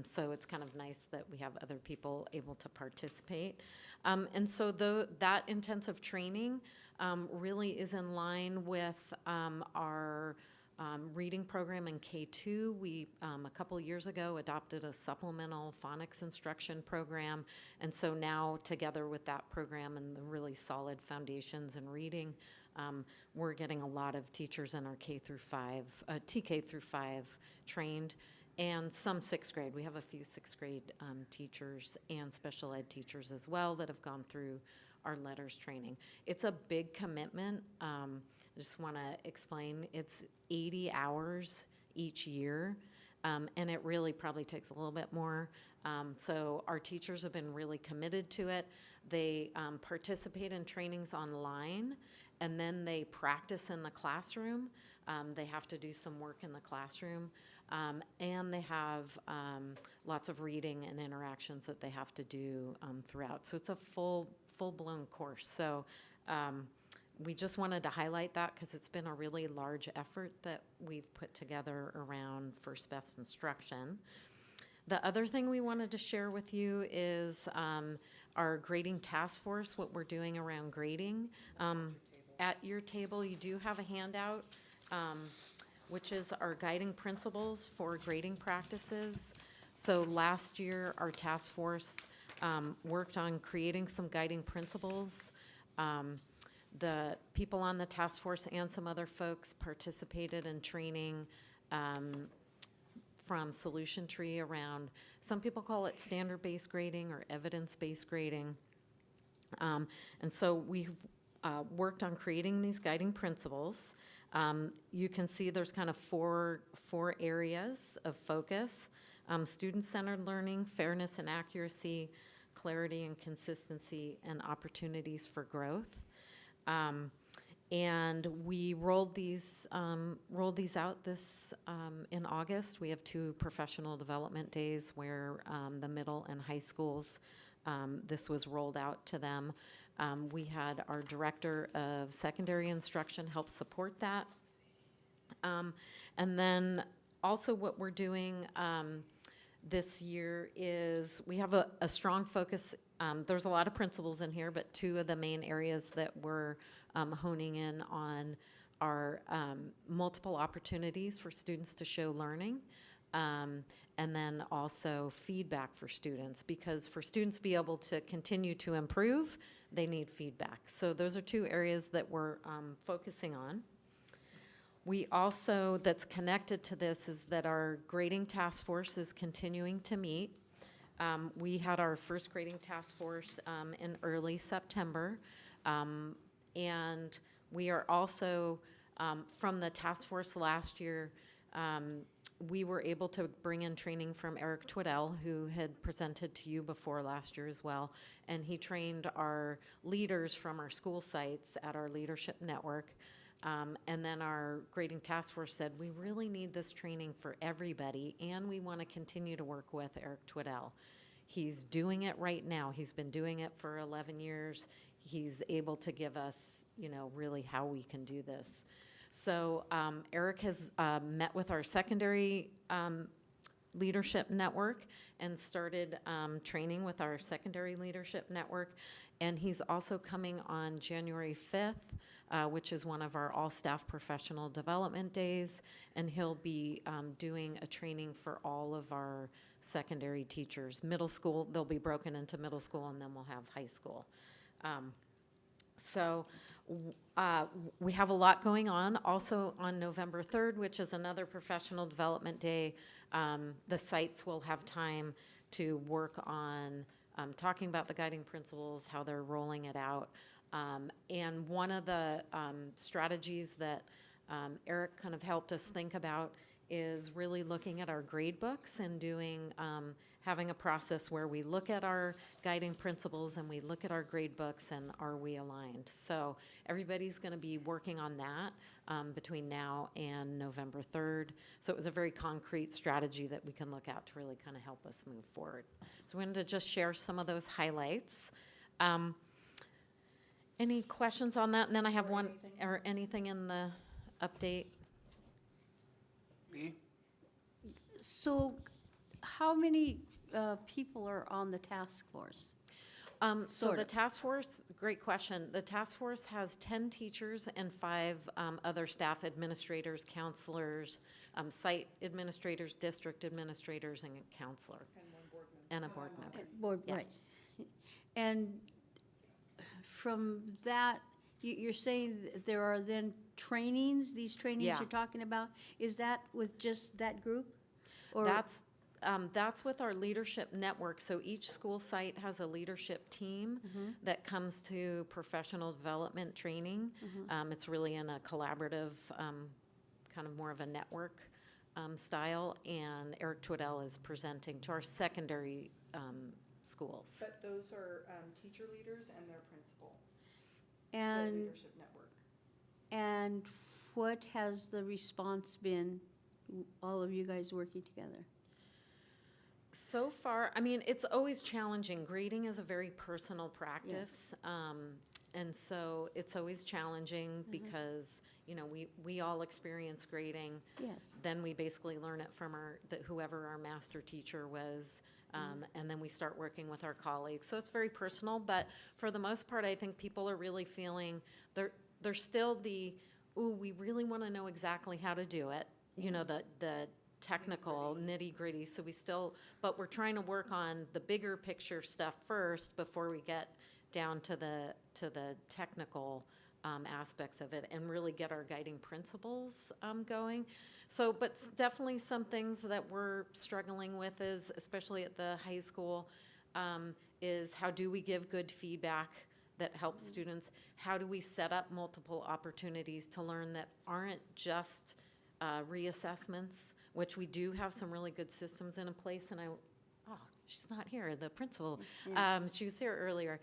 So it's kind of nice that we have other people able to participate. And so that intensive training really is in line with our reading program in K2. We, a couple years ago, adopted a supplemental phonics instruction program. And so now, together with that program and the really solid foundations in reading, we're getting a lot of teachers in our K through 5, TK through 5 trained, and some 6th grade. We have a few 6th grade teachers and special ed teachers as well that have gone through our Letters training. It's a big commitment. I just want to explain, it's 80 hours each year, and it really probably takes a little bit more. So our teachers have been really committed to it. They participate in trainings online, and then they practice in the classroom. They have to do some work in the classroom, and they have lots of reading and interactions that they have to do throughout. So it's a full-blown course. So we just wanted to highlight that because it's been a really large effort that we've put together around first best instruction. The other thing we wanted to share with you is our grading task force, what we're doing around grading. At your table, you do have a handout which is our guiding principles for grading practices. So last year, our task force worked on creating some guiding principles. The people on the task force and some other folks participated in training from Solution Tree around, some people call it standard-based grading or evidence-based grading. And so we've worked on creating these guiding principles. You can see there's kind of four areas of focus: student-centered learning, fairness and accuracy, clarity and consistency, and opportunities for growth. And we rolled these out this in August. We have 2 professional development days where the middle and high schools, this was rolled out to them. We had our director of secondary instruction help support that. And then also what we're doing this year is we have a strong focus. There's a lot of principles in here, but 2 of the main areas that we're honing in on are multiple opportunities for students to show learning, and then also feedback for students, because for students to be able to continue to improve, they need feedback. So those are 2 areas that we're focusing on. We also, that's connected to this, is that our grading task force is continuing to meet. We had our first grading task force in early September. And we are also, from the task force last year, we were able to bring in training from Eric Twiddell, who had presented to you before last year as well. And he trained our leaders from our school sites at our leadership network. And then our grading task force said, we really need this training for everybody, and we want to continue to work with Eric Twiddell. He's doing it right now. He's been doing it for 11 years. He's able to give us, really how we can do this. So Eric has met with our secondary leadership network and started training with our secondary leadership network. And he's also coming on January 5th, which is one of our all-staff professional development days. And he'll be doing a training for all of our secondary teachers. Middle school, they'll be broken into middle school, and then we'll have high school. So we have a lot going on. Also on November 3rd, which is another professional development day, the sites will have time to work on talking about the guiding principles, how they're rolling it out. And one of the strategies that Eric kind of helped us think about is really looking at our grade books and doing, having a process where we look at our guiding principles and we look at our grade books and are we aligned. So everybody's going to be working on that between now and November 3rd. So it was a very concrete strategy that we can look at to really kind of help us move forward. So we wanted to just share some of those highlights. Any questions on that? And then I have one, or anything in the update? So how many people are on the task force? So the task force, great question. The task force has 10 teachers and 5 other staff administrators, counselors, site administrators, district administrators, and a counselor. And a board member. Yeah. Right. And from that, you're saying that there are then trainings, these trainings Yeah. you're talking about? Is that with just that group? Or That's with our leadership network. So each school site has a leadership team that comes to professional development training. It's really in a collaborative, kind of more of a network style. And Eric Twiddell is presenting to our secondary schools. But those are teacher leaders and their principal, And the leadership network. And what has the response been, all of you guys working together? So far, I mean, it's always challenging. Grading is a very personal practice. And so it's always challenging because, we all experience grading. Yes. Then we basically learn it from whoever our master teacher was. And then we start working with our colleagues. So it's very personal, but for the most part, I think people are really feeling, there's still we really want to know exactly how to do it. you know, the technical nitty-gritty, so we still, but we're trying to work on the bigger picture stuff first before we get down to the technical aspects of it and really get our guiding principles going. So, but definitely some things that we're struggling with is, especially at the high school, is how do we give good feedback that helps students? How do we set up multiple opportunities to learn that aren't just reassessments, which we do have some really good systems in place, and she's not here, the principal. She was here earlier.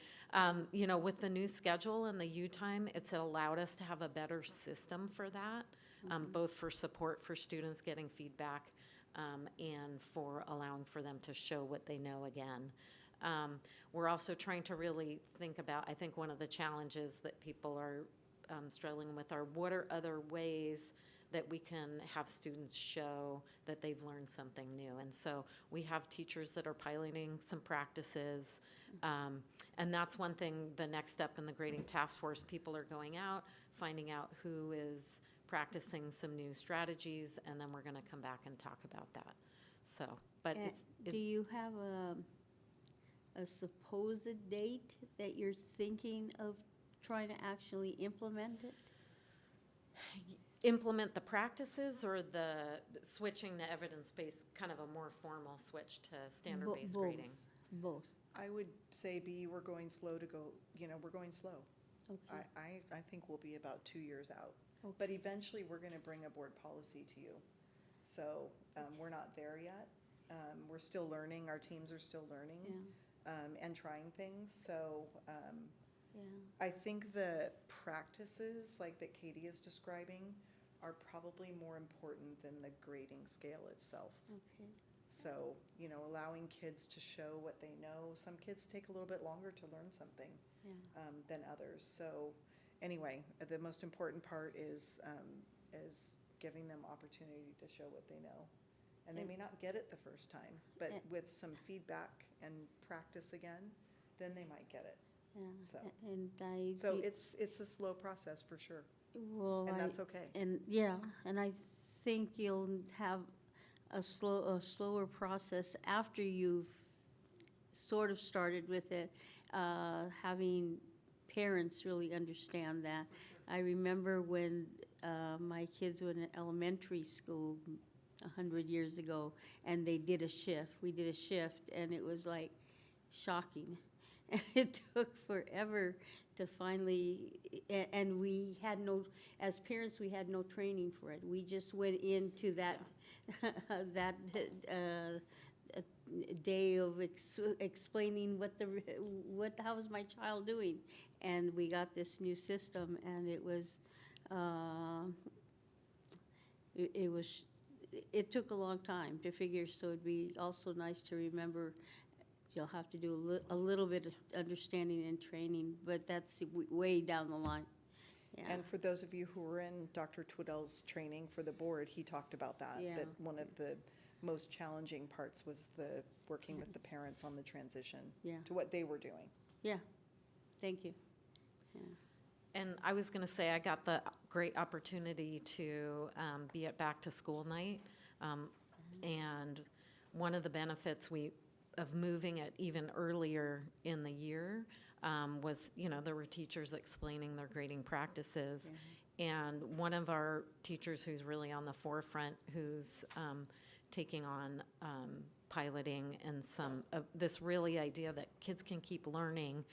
You know, with the new schedule and the U time, it's allowed us to have a better system for that, both for support for students getting feedback and for allowing for them to show what they know again. We're also trying to really think about, I think one of the challenges that people are struggling with are what are other ways that we can have students show that they've learned something new. And so we have teachers that are piloting some practices. And that's one thing, the next step in the grading task force, people are going out, finding out who is practicing some new strategies, and then we're gonna come back and talk about that. So, but do you have a supposed date that you're thinking of trying to actually implement it? Implement the practices or the switching to evidence-based, kind of a more formal switch to standard-based grading? Both. I would say we're going slow to go, we're going slow. Okay. I think we'll be about 2 years out. Okay. But eventually, we're going to bring a board policy to you. So we're not there yet. We're still learning. Our teams are still learning and trying things. So I think the practices like that Katie is describing are probably more important than the grading scale itself. Okay. So, allowing kids to show what they know. Some kids take a little bit longer to learn something than others. So anyway, the most important part is giving them opportunity to show what they know. And they may not get it the first time, but with some feedback and practice again, then they might get it. Yeah. So it's a slow process for sure. Well, and that's okay. And I think you'll have a slower process after you've sort of started with it, having parents really understand that. I remember when my kids were in elementary school 100 years ago, and they did a shift. We did a shift, and it was like shocking. It took forever to finally, and we had no, as parents, we had no training for it. We just went into that, that day of explaining how was my child doing, and we got this new system, and it it took a long time to figure. So it'd be also nice to remember. You'll have to do a little bit of understanding and training, but that's way down the line. Yeah. And for those of you who were in Dr. Twiddell's training for the board, he talked about that, that one of the most challenging parts was the working with the parents on the transition to what they were doing. Yeah, thank you. Yeah. And I was going to say, I got the great opportunity to be at Back to School Night. And one of the benefits of moving it even earlier in the year was, there were teachers explaining their grading practices. And one of our teachers who's really on the forefront, who's taking on piloting and some of this really idea that kids can keep learning.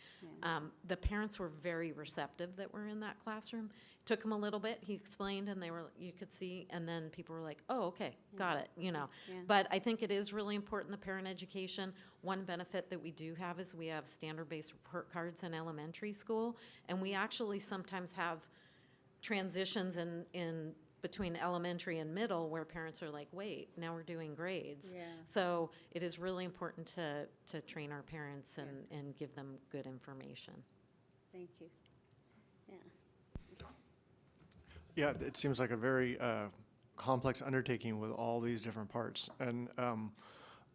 The parents were very receptive that were in that classroom. Took them a little bit, he explained, and you could see, and then people were like, oh, okay, got it, But I think it is really important, the parent education. One benefit that we do have is we have standard-based report cards in elementary school, and we actually sometimes have transitions in between elementary and middle where parents are like, wait, now we're doing grades. Yeah. So it is really important to train our parents and give them good information. Thank you. Yeah. Yeah, it seems like a very complex undertaking with all these different parts. And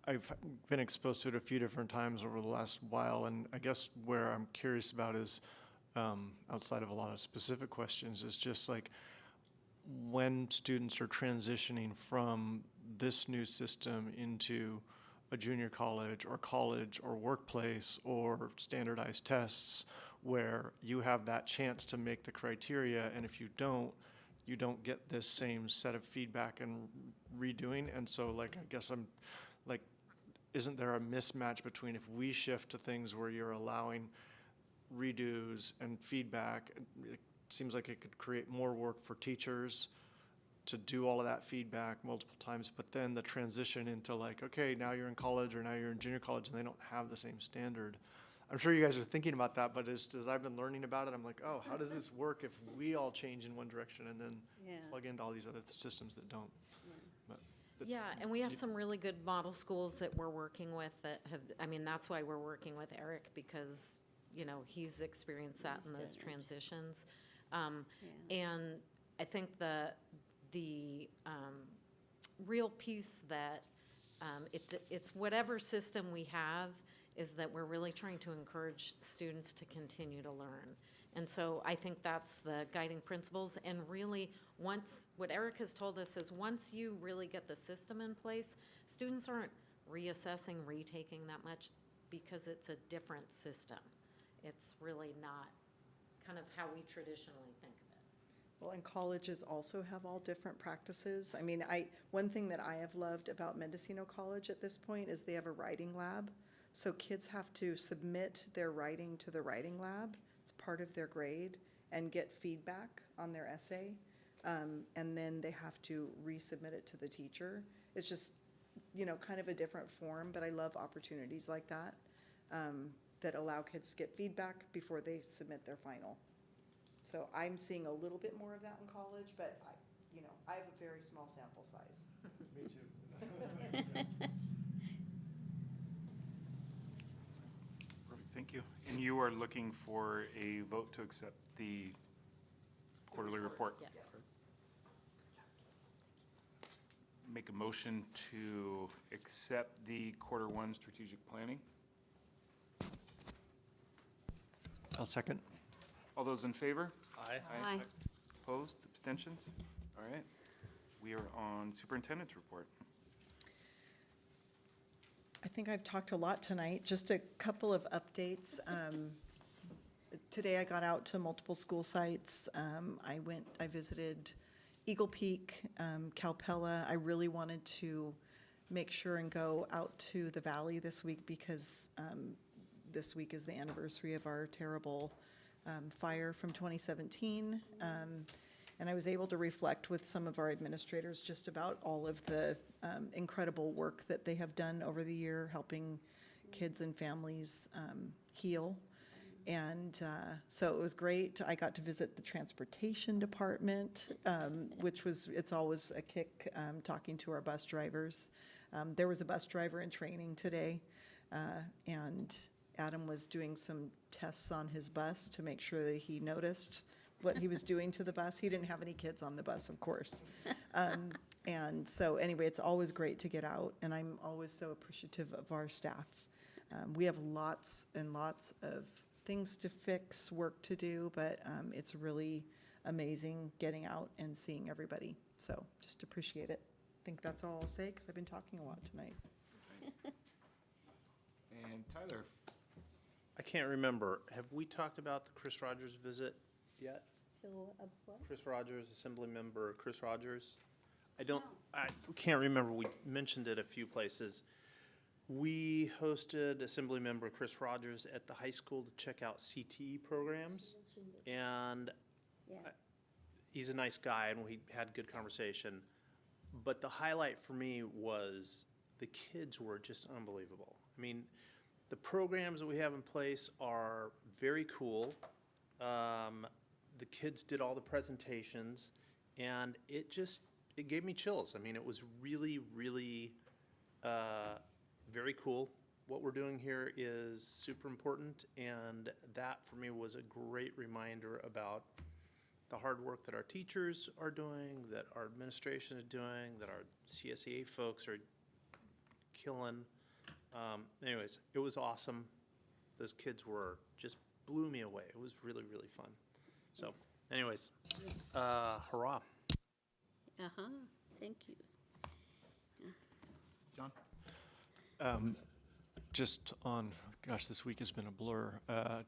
I've been exposed to it a few different times over the last while, and I guess where I'm curious about is, outside of a lot of specific questions, is just like, when students are transitioning from this new system into a junior college or workplace or standardized tests, where you have that chance to make the criteria, and if you don't get this same set of feedback and redoing. And so, like, I guess I'm like, isn't there a mismatch between if we shift to things where you're allowing redos and feedback, it seems like it could create more work for teachers to do all of that feedback multiple times, but then the transition into like, okay, now you're in college or now you're in junior college and they don't have the same standard. I'm sure you guys are thinking about that, but as I've been learning about it, I'm like, oh, how does this work if we all change in one direction and then plug into all these other systems that don't? Yeah, and we have some really good model schools that we're working with that have, I mean, that's why we're working with Eric, because, you know, he's experienced that in those transitions. And I think the real piece that it's whatever system we have is that we're really trying to encourage students to continue to learn. And so I think that's the guiding principles. And really, what Eric has told us is once you really get the system in place, students aren't reassessing, retaking that much because it's a different system. It's really not kind of how we traditionally think of it. Well, and colleges also have all different practices. I mean, one thing that I have loved about Mendocino College at this point is they have a writing lab. So kids have to submit their writing to the writing lab. It's part of their grade, and get feedback on their essay. And then they have to resubmit it to the teacher. It's just, you know, kind of a different form, but I love opportunities like that, that allow kids to get feedback before they submit their final. So I'm seeing a little bit more of that in college, but I have a very small sample size. Me too. Perfect, thank you. And you are looking for a vote to accept the quarterly report? Yes. Make a motion to accept the Q1 strategic planning. I'll second. All those in favor? Aye. Aye. Opposed, abstentions? All right. We are on superintendent's report. I think I've talked a lot tonight. Just a couple of updates. Today I got out to multiple school sites. I visited Eagle Peak, Calpella. I really wanted to make sure and go out to the valley this week because this week is the anniversary of our terrible fire from 2017. And I was able to reflect with some of our administrators just about all of the incredible work that they have done over the year, helping kids and families heal. And so it was great. I got to visit the transportation department, it's always a kick talking to our bus drivers. There was a bus driver in training today, and Adam was doing some tests on his bus to make sure that he noticed what he was doing to the bus. He didn't have any kids on the bus, of course. And so anyway, it's always great to get out, and I'm always so appreciative of our staff. We have lots and lots of things to fix, work to do, but it's really amazing getting out and seeing everybody. So just appreciate it. I think that's all I'll say because I've been talking a lot tonight. And Tyler. I can't remember. Have we talked about the Chris Rogers visit yet? So, what? Chris Rogers, Assembly Member Chris Rogers? I can't remember. We mentioned it a few places. We hosted Assembly Member Chris Rogers at the high school to check out CTE programs. And he's a nice guy, and we had good conversation. But the highlight for me was the kids were just unbelievable. I mean, the programs that we have in place are very cool. The kids did all the presentations, and it gave me chills. I mean, it was really, really very cool. What we're doing here is super important, and that for me was a great reminder about the hard work that our teachers are doing, that our administration is doing, that our CSEA folks are killing. Anyways, it was awesome. Those kids just blew me away. It was really, really fun. So anyways, hurrah. Uh-huh, thank you. John? Just on, gosh, this week has been a blur.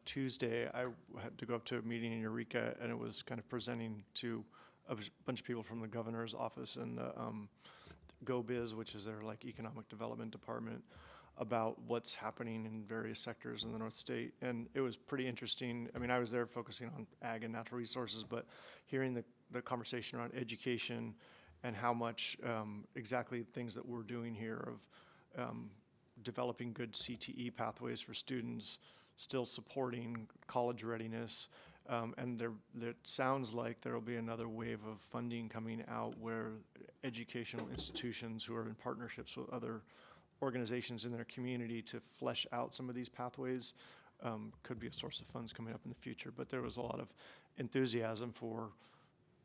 Tuesday, I had to go up to a meeting in Eureka, and it was kind of presenting to a bunch of people from the governor's office and the GoBiz, which is their like economic development department, about what's happening in various sectors in the North State. And it was pretty interesting. I mean, I was there focusing on ag and natural resources, but hearing the conversation around education and how much exactly things that we're doing here of developing good CTE pathways for students, still supporting college readiness, and it sounds like there will be another wave of funding coming out where educational institutions who are in partnerships with other organizations in their community to flesh out some of these pathways could be a source of funds coming up in the future. But there was a lot of enthusiasm for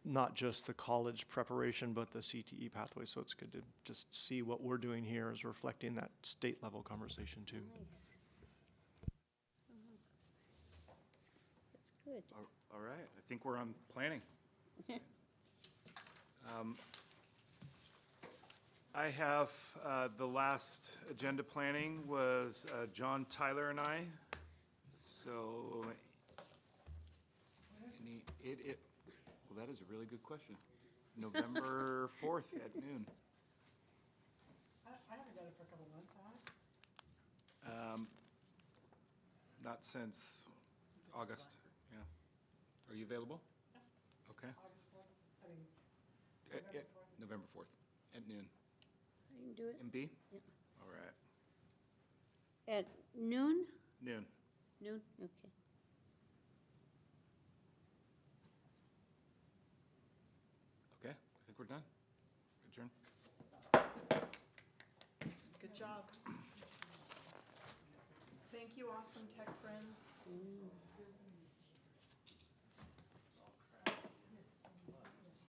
not just the college preparation, but the CTE pathway. So it's good to just see what we're doing here is reflecting that state level conversation too. That's good. All right, I think we're on planning. I have, the last agenda planning was John, Tyler, and I. So, well, that is a really good question. November 4th at noon. I haven't done it for a couple months, have I? Not since August, yeah. Are you available? Okay. August 4th, I mean, November 4th at noon. I can do it. MB? Yep. All right. At noon? Noon. Noon, okay. Okay, I think we're done. Adjourn. Good job. Thank you, awesome tech friends.